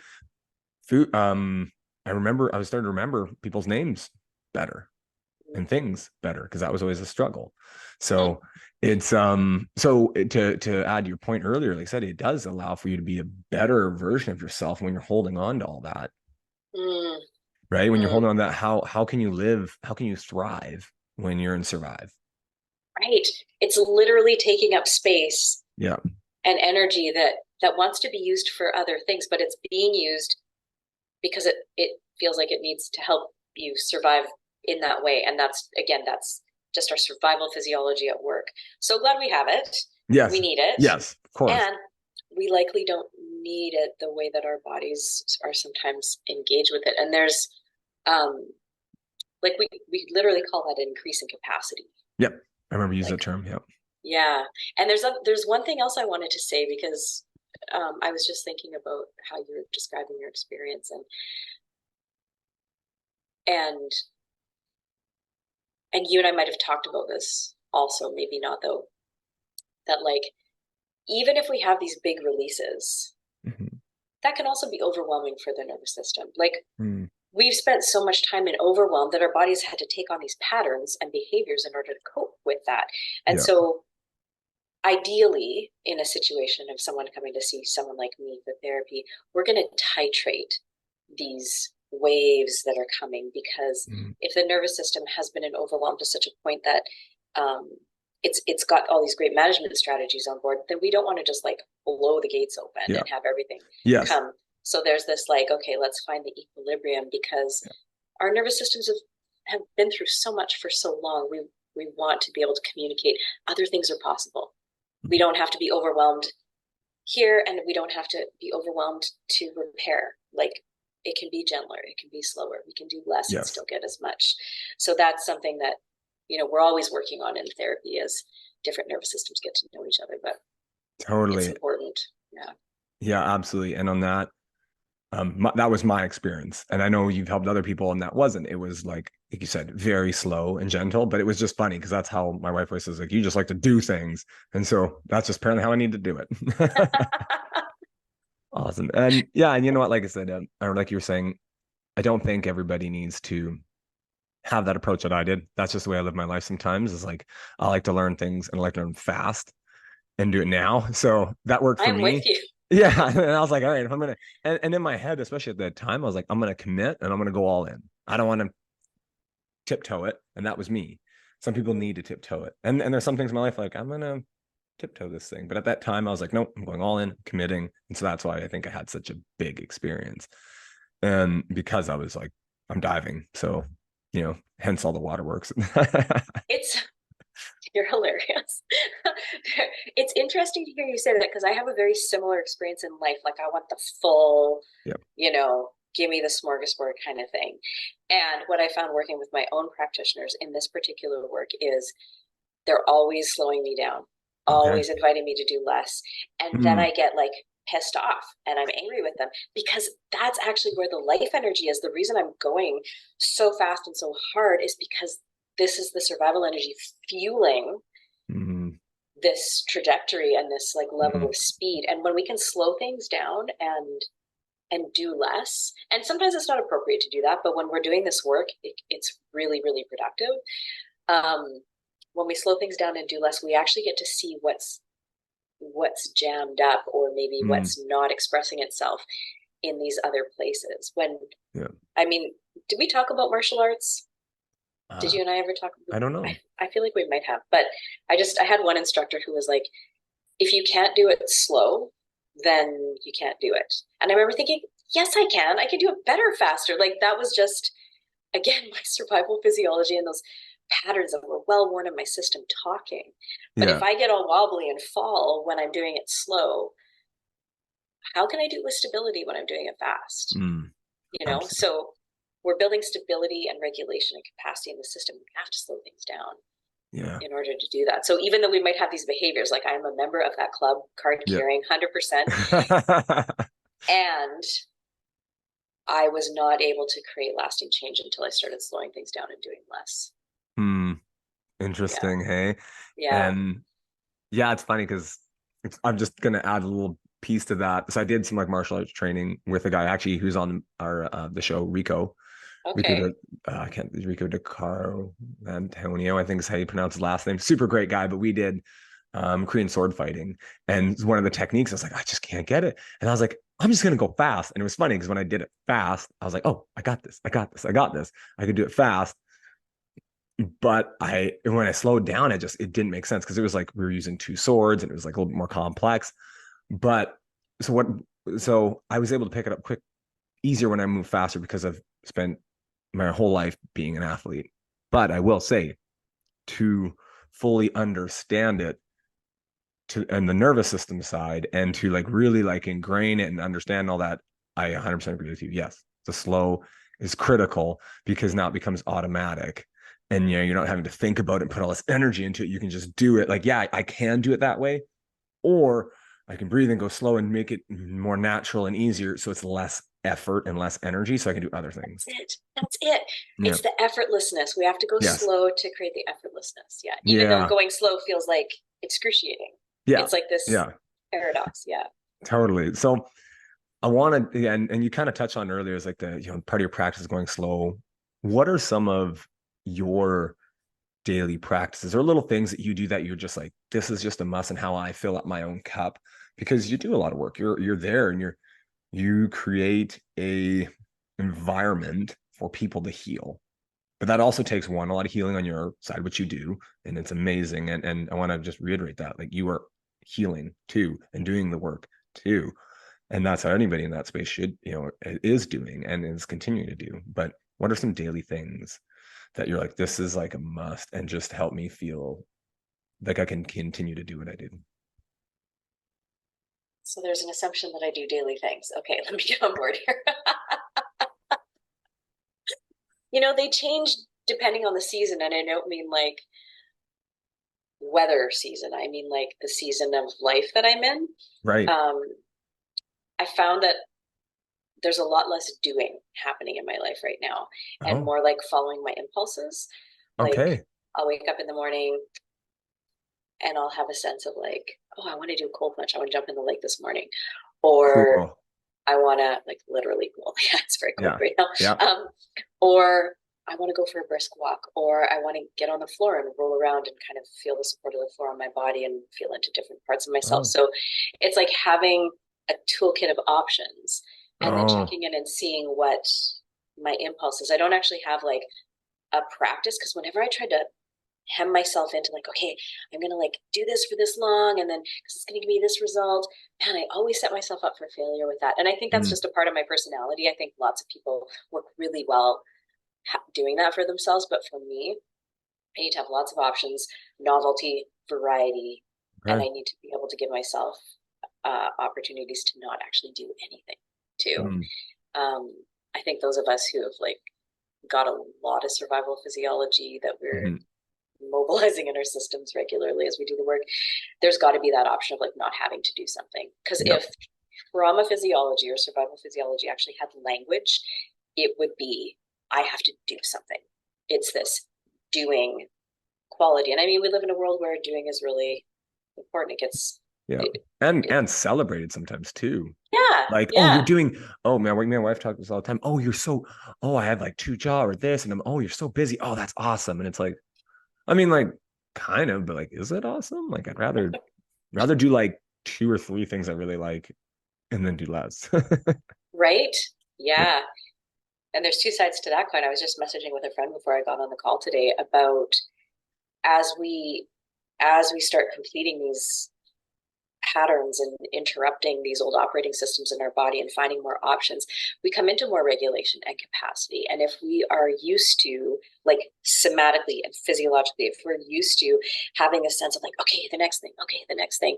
Food. I was starting to remember people's names better. and things better, because that was always a struggle. Mm-hmm. So it's to add to your point earlier, like I said, it does allow for you to be a better version of yourself when you're holding on to all that, right? When you're Mm-hmm. holding on to that, how can you live? How can you thrive when you're in survive? Right. It's literally taking up space Yeah. and energy that wants to be used for other things, but it's being used because it feels like it needs to help you survive in that way. And that's, again, that's just our survival physiology at work. So glad we have it. We Yes. need it. Yes. Of course. And we likely don't need it the way that our bodies are sometimes engaged with it. And there's like we literally call that increase in capacity. Yep. I remember using Like, the term. Yep. yeah. And there's one thing else I wanted to say, because I was just thinking about how you were describing your experience, and and you and I might have talked about this also, maybe not though, that like even if we have these big releases, Mm-hmm. that can also be overwhelming for the nervous system. Like Mm. we've spent so much time in overwhelm that our bodies had to take on these patterns and behaviors in order to cope with that. And Yeah. so ideally, in a situation of someone coming to see someone like me for therapy, we're going to titrate these waves that are coming, because Mm. if the nervous system has been in overwhelm to such a point that um, it's got all these great management strategies on board, then we don't want to just like blow the gates open Yeah. and have everything Yes. come. So there's this like, okay, let's find the equilibrium, because Yeah. our nervous systems have been through so much for so long. We want to be able to communicate other things are possible. We don't have to be overwhelmed here, and we don't have to be overwhelmed to repair. Like it can be gentler, it can be slower, we can do less and Yes. still get as much. So that's something that, you know, we're always working on in therapy, as different nervous systems get to know each other, but it's Totally. important. Yeah. Yeah, absolutely. And on that, that was my experience. And I know you've helped other people, and that wasn't. It was like you said, very slow and gentle. But it was just funny because that's how my wife always says, like, you just like to do things. And so that's just apparently how I need to do it. Awesome. And yeah, and you know what? Like I said, or like you were saying, I don't think everybody needs to have that approach that I did. That's just the way I live my life sometimes, is like I like to learn things and I like to learn fast and do it now. So that worked for I'm with me. you. Yeah. And I was like, all right, if I'm gonna and in my head, especially at that time, I was like, I'm gonna commit and I'm gonna go all in. I don't want to tiptoe it. And that was me. Some people need to tiptoe it. And there's some things in my life like I'm gonna tiptoe this thing. But at that time I was like, nope, I'm going all in, committing. And so that's why I think I had such a big experience. And because I was like, I'm diving. So, hence all the waterworks. It's You're hilarious. It's interesting to hear you say that, because I have a very similar experience in life. Like I want the full, Yep. Give me the smorgasbord kind of thing. And what I found working with my own practitioners in this particular work is they're always slowing me down, Okay. always inviting me to do less. And then Mm, I get like pissed off and I'm angry with them, because that's actually where the life energy is. The reason I'm going so fast and so hard is because this is the survival energy fueling mm, this trajectory and this like level mm, of speed. And when we can slow things down and do less, and sometimes it's not appropriate to do that, but when we're doing this work, it's really, really productive. um, when we slow things down and do less, we actually get to see what's jammed up, or maybe mm. what's not expressing itself in these other places. When Yeah. I mean, did we talk about martial arts? Did Uh, you and I ever talk? I don't I, know. I feel like we might have, but I had one instructor who was like, if you can't do it slow, then you can't do it. And I remember thinking, yes, I can. I can do it better, faster. Like that was just, again, my survival physiology and those patterns that were well worn in my system talking. But if Yeah. I get all wobbly and fall when I'm doing it slow, how can I do it with stability when I'm doing it fast? Mm, absolutely. So we're building stability and regulation and capacity in the system. We have to slow things down Yeah. in order to do that. So even though we might have these behaviors, like I'm a member of that club, card Yeah. carrying 100%, and I was not able to create lasting change until I started slowing things down and doing less. Hmm. Yeah. Interesting. Hey. Yeah. And yeah, it's funny because I'm just gonna add a little piece to that. So I did some like martial arts training with a guy actually who's on our the show Rico. Okay. Rico, I can't, Rico de Caro Antonio, I think is how you pronounce his last name. Super great guy, but we did Korean sword fighting. And one of the techniques, I was like, I just can't get it. And I was like, I'm just going to go fast. And it was funny because when I did it fast, I was like, oh, I got this. I got this. I got this. I could do it fast. But when I slowed down, it didn't make sense because it was like we were using two swords and it was like a little bit more complex. But so what, so I was able to pick it up easier when I move faster because I've spent my whole life being an athlete. But I will say, to fully understand it, and the nervous system side, and to like really like ingrain it and understand all that, I 100% agree with you. Yes, the slow is critical because now it becomes automatic, and you're not having to think about it and put all this energy into it. You can just do it. Like, yeah, I can do it that way, or I can breathe and go slow and make it more natural and easier, so it's less effort and less energy, so I can do other things. That's it. That's it. Yeah. It's the effortlessness. We have to go Yes. slow to create the effortlessness. Yeah. Even though Yeah. going slow feels like excruciating. Yeah. It's like this Yeah. paradox. Yeah. Totally. So I want to, yeah, and you kind of touched on earlier is like the, part of your practice is going slow. What are some of your daily practices or little things that you do that you're just like, this is just a must and how I fill up my own cup? Because you do a lot of work. You're there and you create a environment for people to heal. But that also takes a lot of healing on your side, which you do, and it's amazing. And I want to just reiterate that, like you are healing too and doing the work too. And that's how anybody in that space should, is doing and is continuing to do. But what are some daily things that you're like, this is like a must and just help me feel like I can continue to do what I do? So there's an assumption that I do daily things. Okay, let me get on board here. They change depending on the season. And I don't mean like weather season, I mean like the season of life that I'm in. Right. Um, I found that there's a lot less doing happening in my life right now and Oh, more like following my impulses. Like okay. I'll wake up in the morning and I'll have a sense of like, oh, I want to do a cold plunge. I want to jump in the lake this morning. Or Cool. I want to like literally cool. Yeah, it's very cold Yeah. right now. Yeah. Or I want to go for a brisk walk, or I want to get on the floor and roll around and kind of feel the support of the floor on my body and feel into different parts of myself. Oh. So it's like having a toolkit of options and then Oh. checking in and seeing what my impulse is. I don't actually have like a practice because whenever I tried to hem myself into like, okay, I'm gonna like do this for this long, and then because it's gonna give me this result, man, I always set myself up for failure with that. And I think that's Mm. just a part of my personality. I think lots of people work really well doing that for themselves, but for me, I need to have lots of options, novelty, variety, and Okay. I need to be able to give myself opportunities to not actually do anything too. Mm. Um, I think those of us who have like got a lot of survival physiology that we're Mhm. mobilizing in our systems regularly as we do the work, there's got to be that option of like not having to do something. Because if Yep. trauma physiology or survival physiology actually had language, it would be, I have to do something. It's this doing quality. And I mean, we live in a world where doing is really important. It gets, Yeah. it, And it, celebrated sometimes too. yeah, Like, oh, you're yeah, doing, oh man, my wife talks this all the time. Oh, oh, I have like two jobs or this, and oh, you're so busy. Oh, that's awesome. And it's like, I mean, like, kind of, but like, is it awesome? Like, I'd rather do like two or three things I really like and then do less. right. Yeah. Yeah. And there's two sides to that coin. I was just messaging with a friend before I got on the call today about as we as we start completing these patterns and interrupting these old operating systems in our body and finding more options, we come into more regulation and capacity. And if we are used to, like somatically and physiologically, if we're used to having a sense of like, okay, the next thing,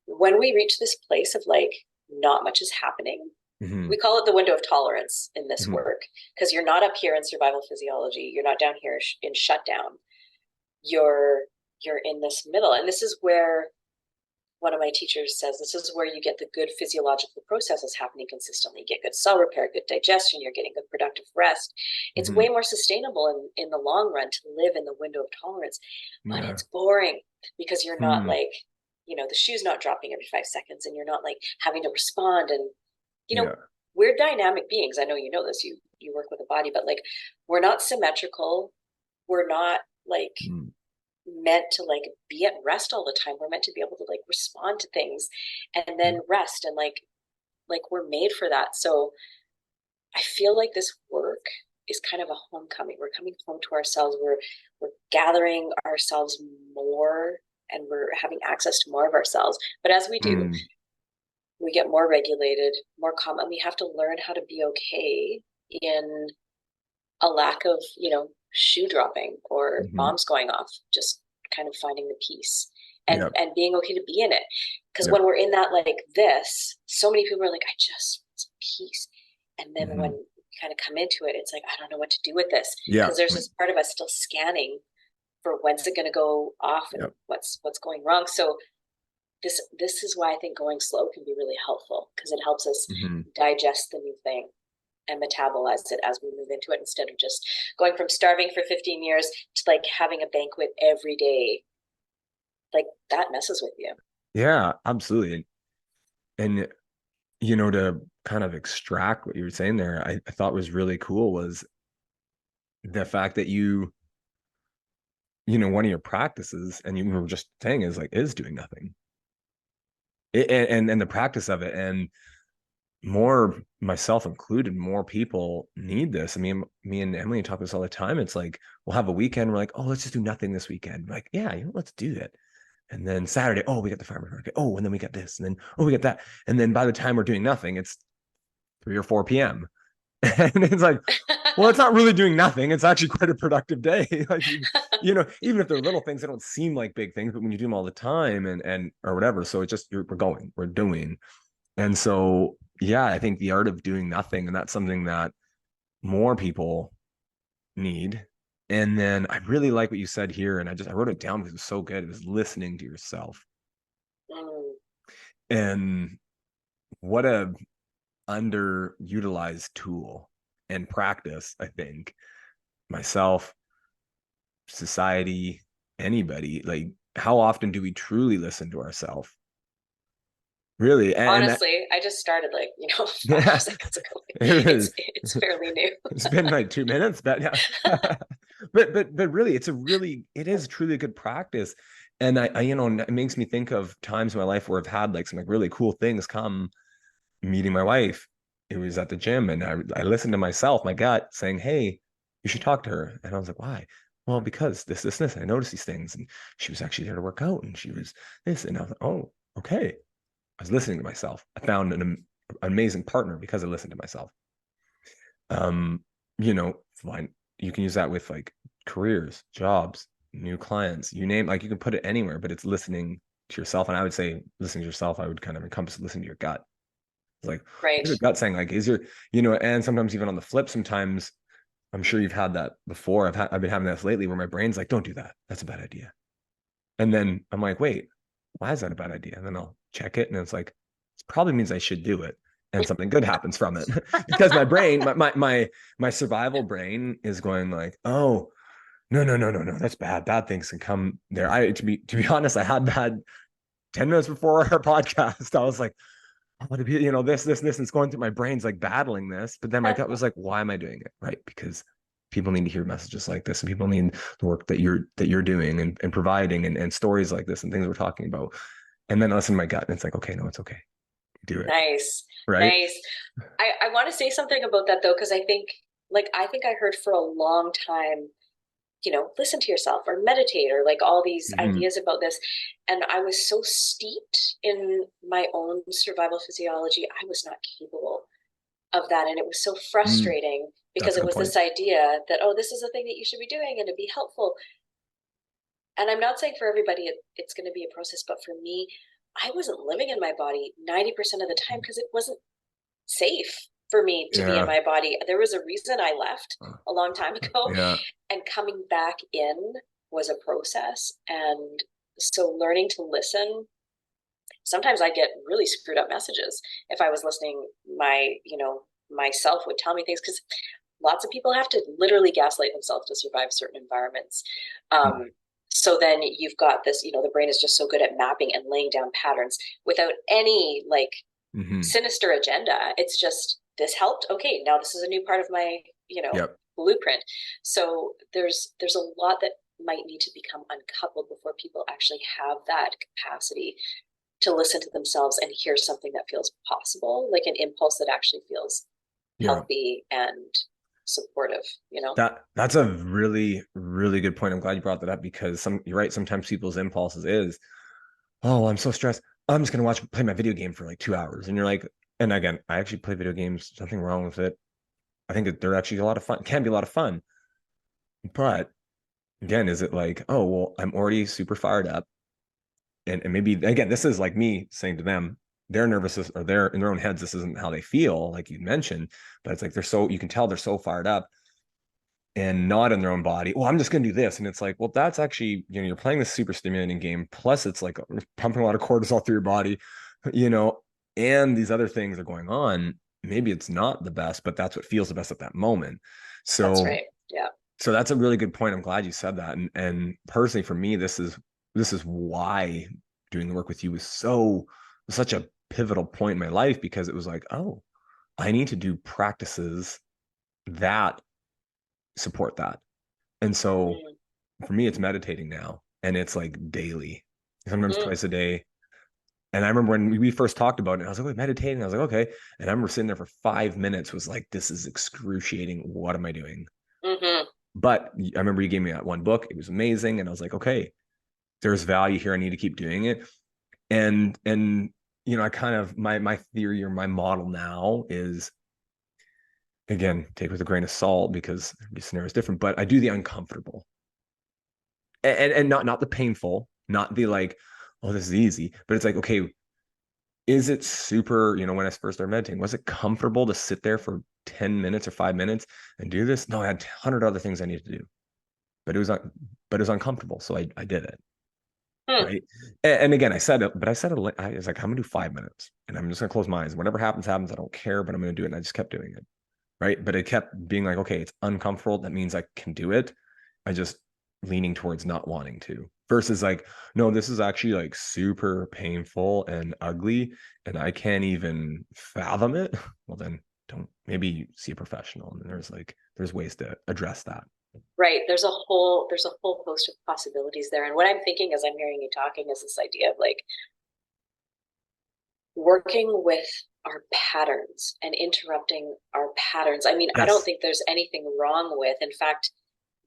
when we reach this place of like, not much is happening, Hmm. we call it the window of tolerance in this Hmm. work because you're not up here in survival physiology, you're not down here in shutdown, you're you're in this middle. And this is where one of my teachers says this is where you get the good physiological processes happening consistently. You get good cell repair, good digestion, you're getting good productive rest. It's Hmm. way more sustainable in the long run to live in the window of tolerance, but Yeah. it's boring because you're not Hmm. like, the shoe's not dropping every 5 seconds and you're not like having to respond. And, Yeah. we're dynamic beings. I know you know this. You you work with the body, but like we're not symmetrical. We're not like Mm. meant to like be at rest all the time. We're meant to be able to like respond to things and then rest, and like we're made for that. So I feel like this work is kind of a homecoming. We're coming home to ourselves. We're gathering ourselves more, and we're having access to more of ourselves. But as we do, Mm. we get more regulated, more calm, and we have to learn how to be okay in a lack of, shoe dropping or Mm-hmm. bombs going off, just kind of finding the peace and Yep. and being okay to be in it. Because Yep. when we're in that like this, so many people are like, I just want some peace. And then when Mm-hmm. we kind of come into it, it's like, I don't know what to do with this. Yeah. Because there's this part of us still scanning for when's it going to go off and Yep. what's going wrong. So this is why I think going slow can be really helpful, because it helps us Mm-hmm. digest the new thing and metabolize it as we move into it, instead of just going from starving for 15 years to like having a banquet every day. Like that messes with you. Yeah, absolutely. And to kind of extract what you were saying there, I thought was really cool was the fact that one of your practices, and you were just saying, is doing nothing. And the practice of it, and more, myself included, more people need this. I mean, me and Emily talk this all the time. It's like we'll have a weekend, we're like, oh, let's just do nothing this weekend. We're like, yeah, let's do it. And then Saturday, oh, we got the farmer's market. Oh, and then we got this, and then oh, we got that. And then by the time we're doing nothing, it's 3 or 4 p.m. And it's like, well, it's not really doing nothing. It's actually quite a productive day. Like even if they're little things, they don't seem like big things, but when you do them all the time and or whatever, so it's just we're doing. And so yeah, I think the art of doing nothing, and that's something that more people need. And then I really like what you said here, and I wrote it down because it was so good. It was listening to yourself. Mm. And what a underutilized tool and practice, I think, myself, society, anybody. Like, how often do we truly listen to ourselves? Really? And that, Honestly, I just started like, five yeah, seconds ago. it is. It's fairly new. It's been like 2 minutes, but yeah. but really, it is truly a good practice. And it makes me think of times in my life where I've had like some like really cool things come meeting my wife. It was at the gym, and I listened to myself, my gut saying, hey, you should talk to her. And I was like, why? Well, because this. I noticed these things. And she was actually there to work out, and she was this. And I was like, oh, okay. I was listening to myself. I found an amazing partner because I listened to myself. Um, fine. You can use that with like careers, jobs, new clients, you name, like you can put it anywhere, but it's listening to yourself. And I would say listening to yourself, I would kind of encompass listening to your gut. It's like, Right. what's your gut saying? Like, and sometimes even on the flip, sometimes I'm sure you've had that before. I've been having this lately where my brain's like, don't do that. That's a bad idea. And then I'm like, wait, why is that a bad idea? And then I'll check it, and it's like, it probably means I should do it. And something good happens from it. Because my brain, my survival brain is going like, oh, no, no, no, no, no. That's bad. Bad things can come there. To be honest, I had that 10 minutes before our podcast. I was like, I want to be, this, and it's going through my brain's like battling this. But then my gut was like, why am I doing it? Right. Because people need to hear messages like this, and people need the work that you're doing and providing, and stories like this and things we're talking about. And then I listen to my gut, and it's like, okay, no, it's okay. Do it. Nice. Right. Nice. I want to say something about that though, because I think I heard for a long time, listen to yourself or meditate or like all these Mm-hmm. ideas about this. And I was so steeped in my own survival physiology, I was not capable of that. And it was so frustrating That's because a it good was point. this idea that, oh, this is the thing that you should be doing and to be helpful. And I'm not saying for everybody it's going to be a process, but for me, I wasn't living in my body 90% of the time because it wasn't safe for me to be in Yeah. my body. There was a reason I left a long time ago, Yeah. and coming back in was a process. And so learning to listen, sometimes I get really screwed up messages. If I was listening, myself would tell me things, because lots of people have to literally gaslight themselves to survive certain environments. So then you've got this, the brain is just so good at mapping and laying down patterns without any like Mm-hmm. sinister agenda. It's just this helped. Okay, now this is a new part of my, Yep. blueprint. So there's a lot that might need to become uncoupled before people actually have that capacity to listen to themselves and hear something that feels possible, like an impulse that actually feels Yeah. healthy and supportive, That's a really, really good point. I'm glad you brought that up because you're right. Sometimes people's impulses is, oh, I'm so stressed. I'm just gonna play my video game for like 2 hours. And you're like, and again, I actually play video games, nothing wrong with it. I think that they're actually a lot of fun, can be a lot of fun. But again, is it like, oh, well, I'm already super fired up. And maybe again, this is like me saying to them, they're nervous or they're in their own heads, this isn't how they feel, like you mentioned, but it's like you can tell they're so fired up and not in their own body. Well, I'm just going to do this. And it's like, well, that's actually, you're playing this super stimulating game. Plus, it's like pumping a lot of cortisol through your body, you know, and these other things are going on. Maybe it's not the best, but that's what feels the best at that moment. That's So, right. Yeah. so that's a really good point. I'm glad you said that. And personally, for me, this is why doing the work with you was such a pivotal point in my life because it was like, oh, I need to do practices that support that. And so Mm. for me, it's meditating now, and it's like daily, sometimes Mm. twice a day. And I remember when we first talked about it, I was like, oh, meditating. I was like, okay. And I remember sitting there for 5 minutes, was like, this is excruciating. What am I doing? Mm-hmm. But I remember you gave me that one book. It was amazing. And I was like, okay, there's value here. I need to keep doing it. And I kind of my theory or my model now is again, take with a grain of salt because every scenario is different, but I do the uncomfortable. And not the painful, not the like, oh, this is easy, but it's like, okay, is it super, when I first started meditating, was it comfortable to sit there for 10 minutes or 5 minutes and do this? No, I had 100 other things I needed to do, but it was uncomfortable. So I did it. Mm. Right. And again, I said it, but I was like, I'm gonna do 5 minutes and I'm just gonna close my eyes. Whatever happens, happens. I don't care, but I'm gonna do it. And I just kept doing it. Right. But it kept being like, okay, it's uncomfortable. That means I can do it. I just leaning towards not wanting to versus like, no, this is actually like super painful and ugly and I can't even fathom it. Well, then don't maybe see a professional. And there's ways to address that. Right. There's a whole host of possibilities there. And what I'm thinking as I'm hearing you talking is this idea of like working with our patterns and interrupting our patterns. I mean, I don't Yes. think there's anything wrong with, in fact,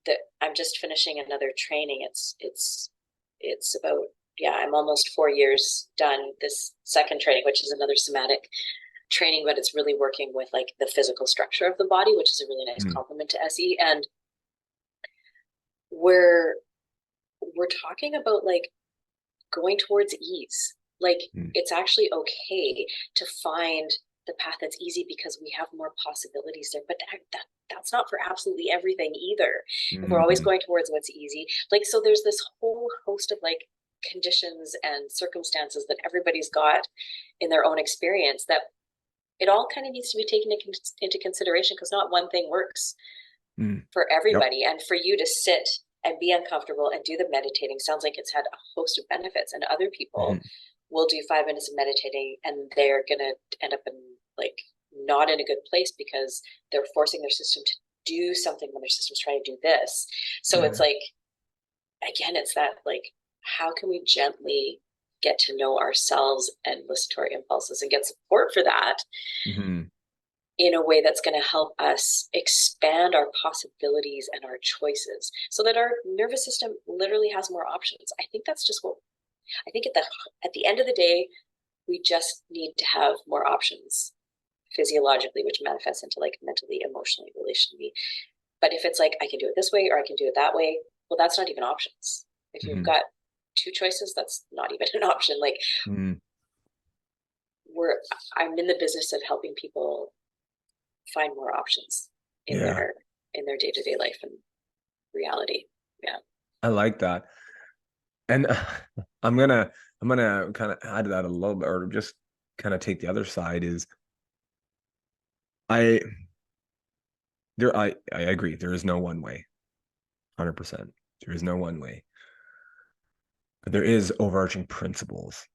that I'm just finishing another training. It's about, yeah, I'm almost 4 years done this second training, which is another somatic training, but it's really working with like the physical structure of the body, which is a really nice Mm, complement to SE. And we're we're talking about like going towards ease. Like mm, it's actually okay to find the path that's easy because we have more possibilities there. But that's not for absolutely everything either. If we're always mm, going towards what's easy, like so there's this whole host of like conditions and circumstances that everybody's got in their own experience that it all kind of needs to be taken into consideration because not one thing works mm. for Yep. everybody. And for you to sit and be uncomfortable and do the meditating sounds like it's had a host of benefits. And other people Mhm. will do 5 minutes of meditating and they're going to end up in like not in a good place because they're forcing their system to do something when their system's trying to do this. So it's Yeah. like, again, it's that like, how can we gently get to know ourselves and listen to our impulses and get support for that Mhm. in a way that's going to help us expand our possibilities and our choices so that our nervous system literally has more options. I think that's just what I think at the end of the day, we just need to have more options physiologically, which manifests into like mentally, emotionally, relationally. But if it's like I can do it this way or I can do it that way, well, that's not even options. If you've Mhm. got two choices, that's not even an option. Like Mhm. we're I'm in the business of helping people find more options in Yeah. their day-to-day life and reality. Yeah. I like that. And I'm gonna I'm gonna kind of add to that a little bit, or just kind of take the other side. Is I I agree. There is no one way, 100%. There is no one way, but there is overarching principles.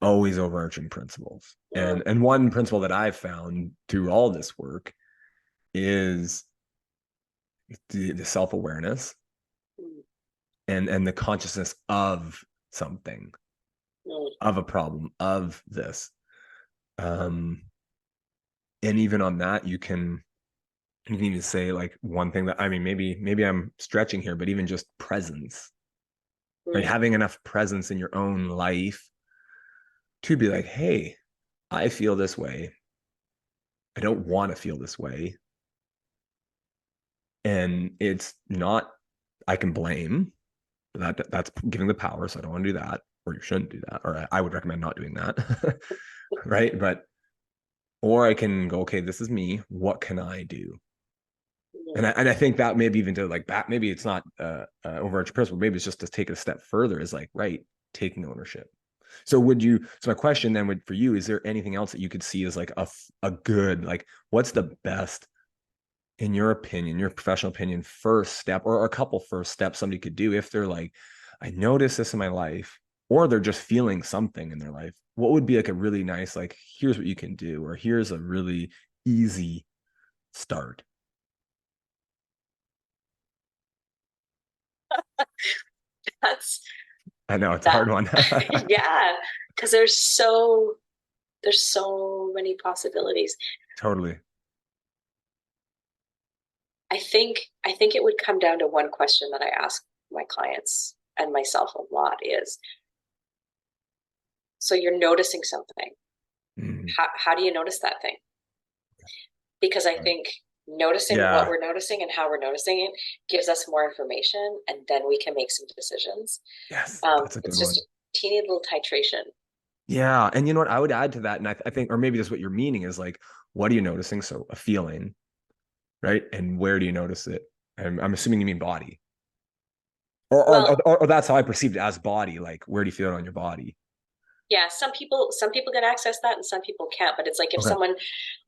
always overarching principles. Mm, And one principle that I've found through all this work is the self-awareness mm, and the consciousness of something, mm, of a problem, of this. Um, and even on that, you can even say like one thing that, I mean, maybe I'm stretching here, but even just presence, right? mm. Having enough presence in your own life to be like, hey, I feel this way. I don't want to feel this way. And it's not, I can blame that's giving the power. So I don't want to do that, or you shouldn't do that. Or I would recommend not doing that. Right. But, or I can go, okay, this is me. What can I do? Mm. And I think that maybe even to like back, maybe it's not overarching principle. Maybe it's just to take it a step further is like, right, taking ownership. So so my question then would for you, is there anything else that you could see as like a good, like what's the best, in your opinion, your professional opinion, first step or a couple first steps somebody could do if they're like, I notice this in my life, or they're just feeling something in their life? What would be like a really nice, like, here's what you can do, or here's a really easy start? That's I know it's a that. hard one. Yeah, because there's so many possibilities. Totally. I think it would come down to one question that I ask my clients and myself a lot is, so you're noticing something. Mhm. How do you notice that thing? Because I think noticing what Yeah. we're noticing and how we're noticing it gives us more information, and then we can make some decisions. Yes, that's a good It's just one. a teeny little titration. Yeah. And you know what? I would add to that. And I think, or maybe that's what you're meaning is like, what are you noticing? So a feeling, right? And where do you notice it? I'm assuming you mean body. Well, Or that's how I perceived it, as body. Like, where do you feel it on your body? yeah, some people can access that and some people can't. But it's like if Okay. someone,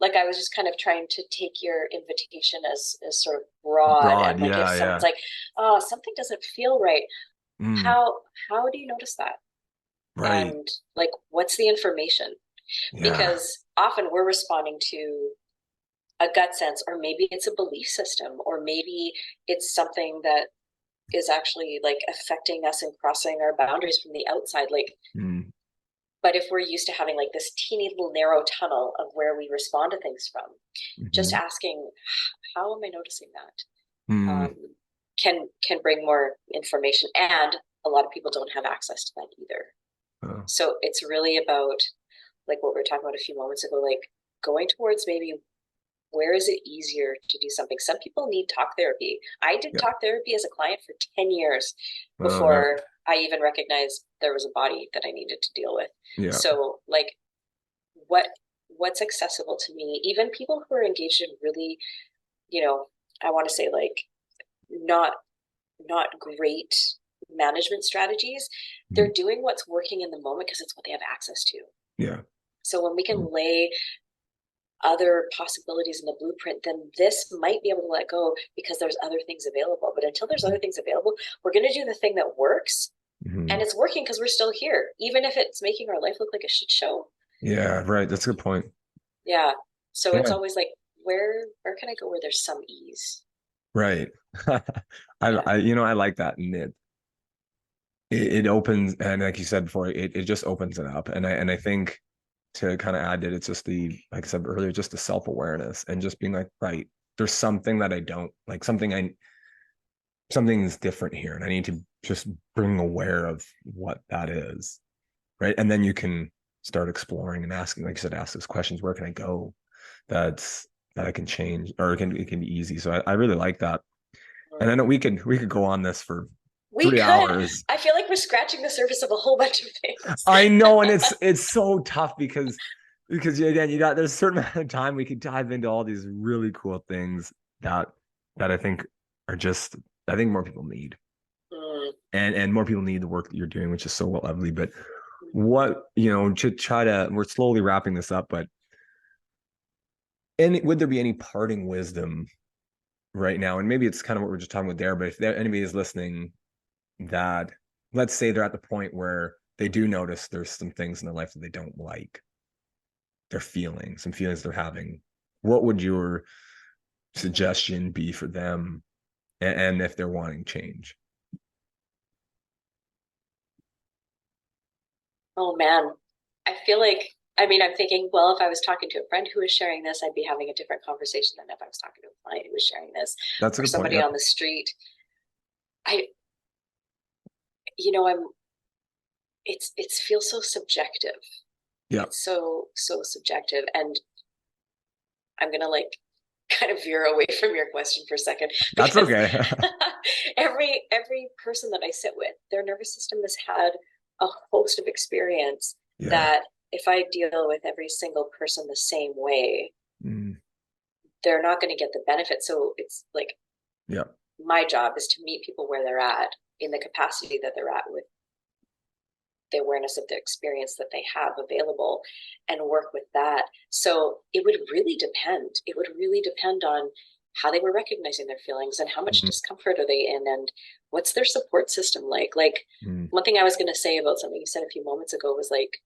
like I was just kind of trying to take your invitation as sort of broad, Broad. and like if Yeah. someone's Yeah. like, oh, something doesn't feel right, Mm, how do you notice that? right. And like, what's the information? Yeah. Because often we're responding to a gut sense, or maybe it's a belief system, or maybe it's something that is actually like affecting us and crossing our boundaries from the outside. Like, Mm, but if we're used to having like this teeny little narrow tunnel of where we respond to things from, just mhm, asking, how am I noticing that? mm, Can bring more information, and a lot of people don't have access to that either. oh, So it's really about like what we were talking about a few moments ago, like going towards maybe where is it easier to do something. Some people need talk therapy. I did yeah. talk therapy as a client for 10 years Oh, yeah. before I even recognized there was a body that I needed to deal with. Yeah. So like what what's accessible to me, even people who are engaged in really, you know, I want to say like not not great management strategies, they're Mhm. doing what's working in the moment because it's what they have access to. Yeah. So when we Mm, can lay other possibilities in the blueprint, then this might be able to let go because there's other things available. But until there's other things available, we're going to do the thing that works. And mhm. it's working because we're still here, even if it's making our life look like a shit show. Yeah. Right. That's a good point. Yeah. So it's Yeah. always like, where can I go where there's some ease? Right. Yeah. I like that. And it opens, and like you said before, it just opens it up. And I think to kind of add it, it's just like I said earlier, just the self-awareness and just being like, right, there's something that I don't like, something's different here. And I need to just bring aware of what that is. Right. And then you can start exploring and asking, like you said, ask those questions, where can I go? That's that I can change, or it can be easy. So I really like that. And I know we could go on this for We three could. hours. I feel like we're scratching the surface of a whole bunch of things. I know, and it's so tough because again, you got there's a certain amount of time we could dive into all these really cool things that I think are just I think more people need, Mm. and more people need the work that you're doing, which is so lovely. But what to try to we're slowly wrapping this up, but would there be any parting wisdom right now? And maybe it's kind of what we're just talking about there, but if anybody is listening that let's say they're at the point where they do notice there's some things in their life that they don't like. They're feeling some feelings they're having. What would your suggestion be for them, and if they're wanting change? Oh man, I feel like, I mean, I'm thinking, well, if I was talking to a friend who was sharing this, I'd be having a different conversation than if I was talking to a client who was sharing this, That's a or good point. somebody Yep. on the street. I, you know, I'm, it feels so subjective. Yep. It's so subjective. And I'm going to like kind of veer away from your question for a second, That's because okay. every person that I sit with, their nervous system has had a host of experience Yeah. that if I deal with every single person the same way, Mm. they're not going to get the benefit. So it's like Yep. my job is to meet people where they're at in the capacity that they're at with the awareness of the experience that they have available and work with that. So it would really depend. It would really depend on how they were recognizing their feelings and how much Mm. discomfort are they in and what's their support system like. Like Mm. one thing I was going to say about something you said a few moments ago was like,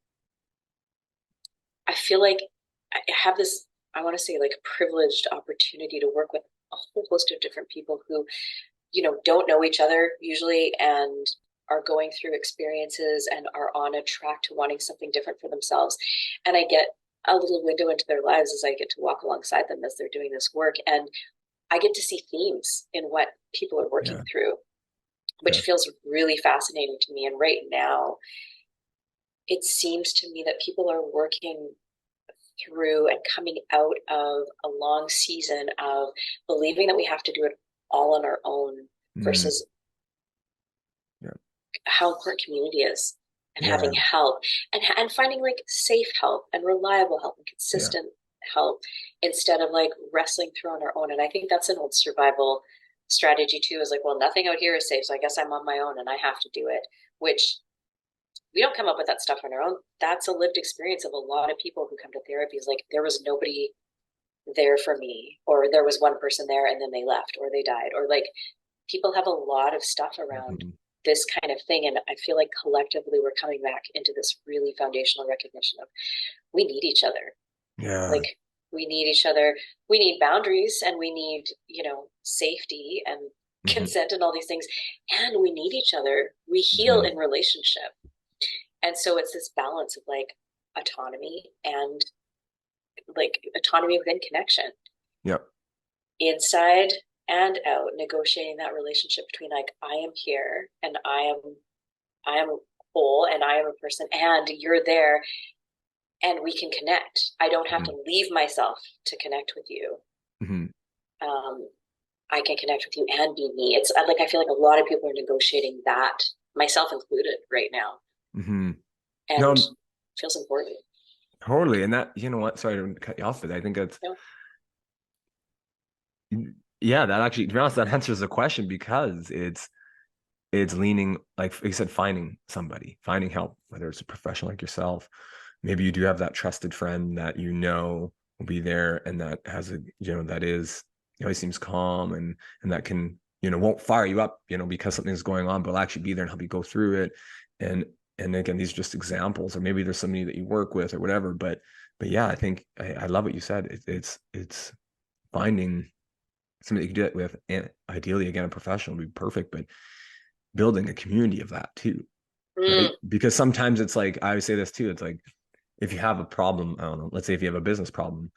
I feel like I have this, I want to say like privileged opportunity to work with a whole host of different people who, you know, don't know each other usually and are going through experiences and are on a track to wanting something different for themselves. And I get a little window into their lives as I get to walk alongside them as they're doing this work. And I get to see themes in what people are working Yeah. through, which Okay. feels really fascinating to me. And right now, it seems to me that people are working through and coming out of a long season of believing that we have to do it all on our own Mm. versus Yeah. how important community is and Yeah. having help and finding like safe help and reliable help and Yeah. consistent help instead of like wrestling through on our own. And I think that's an old survival strategy too, is like, well, nothing out here is safe, so I guess I'm on my own and I have to do it, which we don't come up with that stuff on our own. That's a lived experience of a lot of people who come to therapy, is like there was nobody there for me, or there was one person there and then they left or they died, or like people have a lot of stuff around Mm-hmm. this kind of thing. And I feel like collectively we're coming back into this really foundational recognition of we need each other. Yeah. Like we need each other. We need boundaries and we need, you know, safety and Mm-hmm. consent and all these things. And we need each other. We heal Mm-hmm. in relationship. And so it's this balance of like autonomy and like autonomy within connection, Yep. inside and out, negotiating that relationship between like I am here and I am whole and I am a person and you're there and we can connect. I don't have Mm-hmm. to leave myself to connect with you. Mm-hmm. um I can connect with you and be me. It's like I feel like a lot of people are negotiating that, myself included, right now, Mm-hmm. and No, feels important. totally. And that, you know what? Sorry to cut you off, but I think that's, You know? yeah, that actually, to be honest, that answers the question, because it's leaning, like you said, finding somebody, finding help, whether it's a professional like yourself. Maybe you do have that trusted friend that you know will be there, and that has a, that is, always seems calm, and that can, won't fire you up, because something's going on, but will actually be there and help you go through it. And again, these are just examples, or maybe there's somebody that you work with or whatever. But yeah, I think I love what you said. It's finding somebody you can do it with, and ideally, again, a professional would be perfect, but building a community of that too, right? Mm, Because sometimes it's like, I always say this too, it's like, if you have a problem, I don't know, let's say if you have a business problem,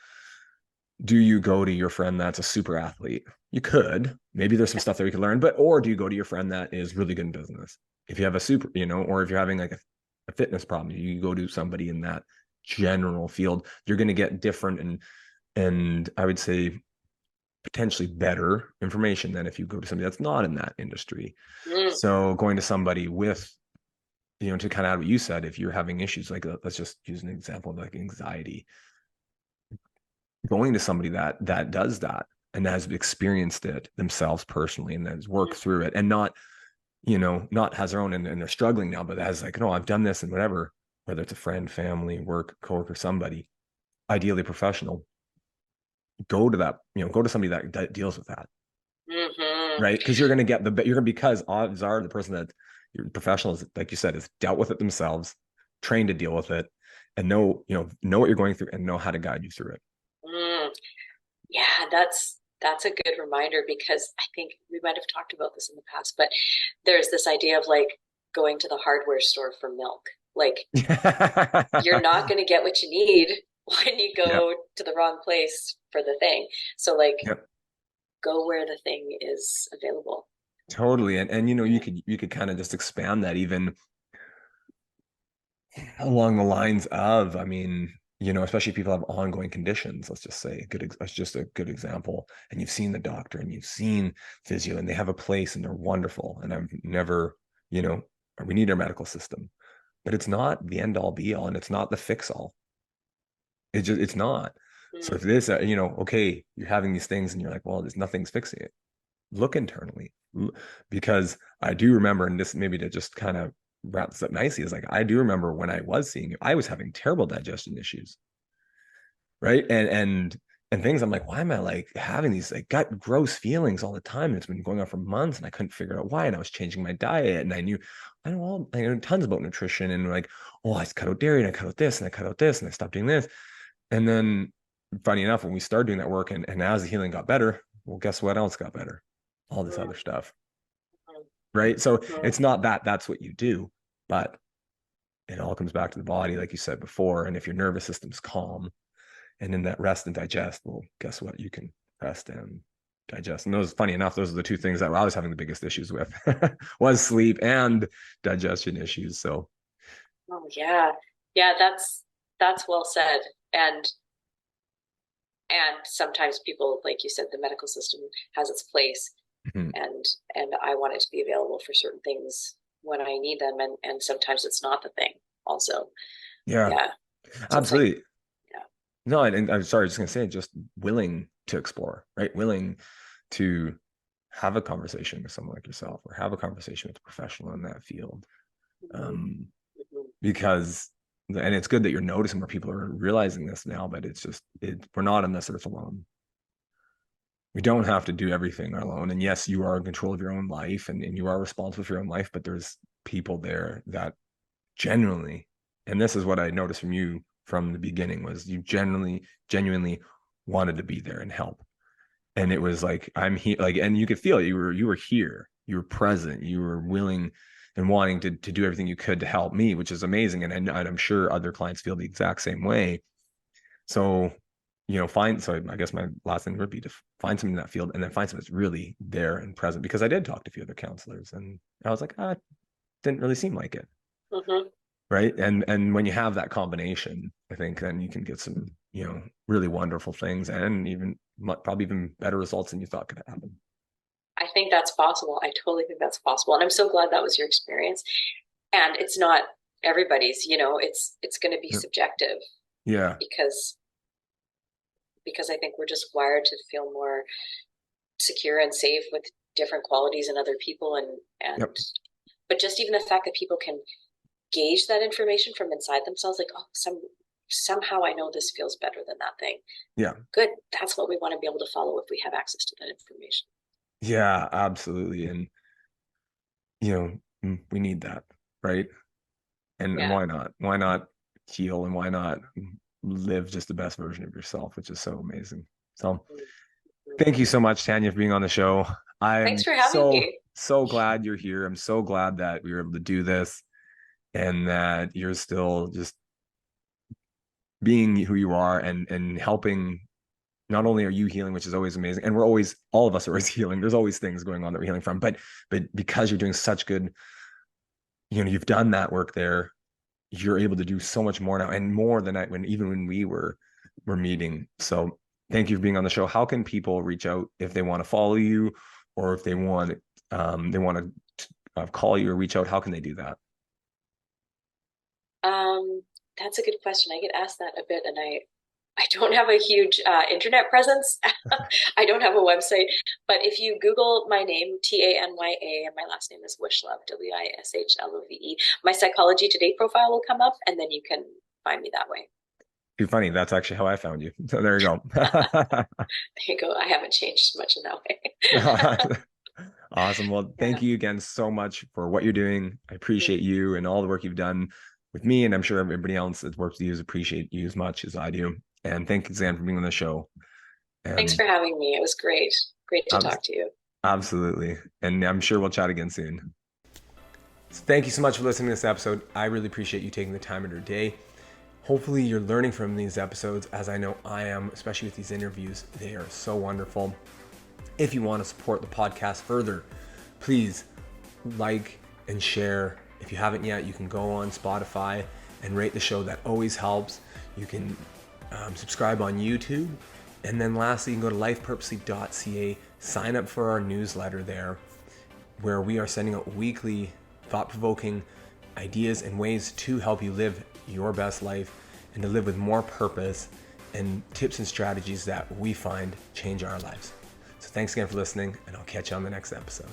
do you go to your friend that's a super athlete? You could, maybe there's some stuff that we could learn, but, or do you go to your friend that is really good in business? If you have a super, or if you're having like a fitness problem, you go to somebody in that general field. You're going to get different and I would say potentially better information than if you go to somebody that's not in that industry. mm, So going to somebody with, to kind of add what you said, if you're having issues, like let's just use an example of like anxiety, going to somebody that does that and has experienced it themselves personally and has worked mm. through it, and not, not has their own, and they're struggling now, but has like, no, I've done this and whatever, whether it's a friend, family, work, coworker, somebody, ideally professional, go to that, go to somebody that deals with that, Mm-hmm. right? Because you're going to get because odds are the person that your professionals, like you said, has dealt with it themselves, trained to deal with it, and know what you're going through and know how to guide you through it. Mm, yeah, that's a good reminder, because I think we might have talked about this in the past, but there's this idea of like going to the hardware store for milk. Like, you're not going to get what you need when you Yep. go to the wrong place for the thing. So like, Yep. go where the thing is available. Totally. And Yeah. you could kind of just expand that even along the lines of, I mean, especially if people have ongoing conditions, let's just say that's just a good example. And you've seen the doctor and you've seen physio and they have a place and they're wonderful. And I've never, you know, we need our medical system, but it's not the end all be all and it's not the fix all. It's not. So if Mm, this, okay, you're having these things and you're like, well, there's nothing's fixing it. Look internally. Because I do remember, and this maybe to just kind of wrap this up nicely, is like I do remember when I was seeing you, I was having terrible digestion issues, right? And things I'm like, why am I like having these like gut gross feelings all the time? And it's been going on for months and I couldn't figure out why. And I was changing my diet and I know tons about nutrition and like, oh, I cut out dairy and I cut out this and I cut out this and I stopped doing this. And then funny enough, when we started doing that work and as the healing got better, well, guess what else got better? All this mm, other stuff. mm, Right. So mm. it's not that that's what you do, but it all comes back to the body, like you said before. And if your nervous system's calm and in that rest and digest, well, guess what? You can rest and digest. And those, funny enough, those are the two things that I was having the biggest issues with was sleep and digestion issues. So Oh yeah. Yeah, that's well said. And sometimes people, like you said, the medical system has its place, mhm. and I want it to be available for certain things when I need them, and sometimes it's not the thing also. Yeah, Yeah. So it's like, absolutely. yeah. No, and I'm sorry, just gonna say, just willing to explore, right? Willing to have a conversation with someone like yourself or have a conversation with a professional in that field. Mm-hmm. Um, Mm-hmm. because and it's good that you're noticing where people are realizing this now, but we're not on this earth alone. We don't have to do everything alone. And yes, you are in control of your own life and you are responsible for your own life, but there's people there that genuinely, and this is what I noticed from you from the beginning, was you genuinely wanted to be there and help. And it was like, I'm here, like, and you could feel it. You were here, you were present, you were willing and wanting to do everything you could to help me, which is amazing. And I'm sure other clients feel the exact same way. So, so I guess my last thing would be to find something in that field and then find something that's really there and present, because I did talk to a few other counselors and I was like, it didn't really seem like it. Mm-hmm. Right. And when you have that combination, I think then you can get some, really wonderful things and even probably even better results than you thought could happen. I think that's possible. I totally think that's possible. And I'm so glad that was your experience. And it's not everybody's, it's going to be Yeah. subjective, Yeah. because I think we're just wired to feel more secure and safe with different qualities in other people, and Yep. but just even the fact that people can gauge that information from inside themselves, like, oh, somehow I know this feels better than that thing. Yeah. Good. That's what we want to be able to follow if we have access to that information. Yeah, absolutely. And, we need that. Right. And Yeah. why not? Why not heal and why not live just the best version of yourself, which is so amazing. So Mm-hmm. thank you so much, Tanya, for being on the show. Thanks I'm for having so, me. so glad you're here. I'm so glad that we were able to do this and that you're still just being who you are and helping. Not only are you healing, which is always amazing, and all of us are always healing. There's always things going on that we're healing from, but because you're doing such good, you've done that work there, you're able to do so much more now and more than even when we were meeting. So thank you for being on the show. How can people reach out if they want to follow you or if they want to call you or reach out? How can they do that? Um, that's a good question. I get asked that a bit, and I don't have a huge internet presence. I don't have a website, but if you Google my name, Tanya, and my last name is Wishlove, Wishlove, my Psychology Today profile will come up, and then you can find me that way. Too funny. That's actually how I found you. So there you go. There you go. I haven't changed much in that way. Awesome. Well, Yeah. thank you again so much for what you're doing. I appreciate you and all the work you've done with me. And I'm sure everybody else that works with you appreciate you as much as I do. And thank you, Zan, for being on the show. Thanks And for having me. It was great. Great to talk to you. absolutely. And I'm sure we'll chat again soon. So thank you so much for listening to this episode. I really appreciate you taking the time of your day. Hopefully you're learning from these episodes, as I know I am, especially with these interviews. They are so wonderful. If you want to support the podcast further, please like and share. If you haven't yet, you can go on Spotify and rate the show. That always helps. You can subscribe on YouTube. And then lastly, you can go to lifepurposely.ca, sign up for our newsletter there, where we are sending out weekly thought-provoking ideas and ways to help you live your best life and to live with more purpose, and tips and strategies that we find change our lives. So thanks again for listening, and I'll catch you on the next episode.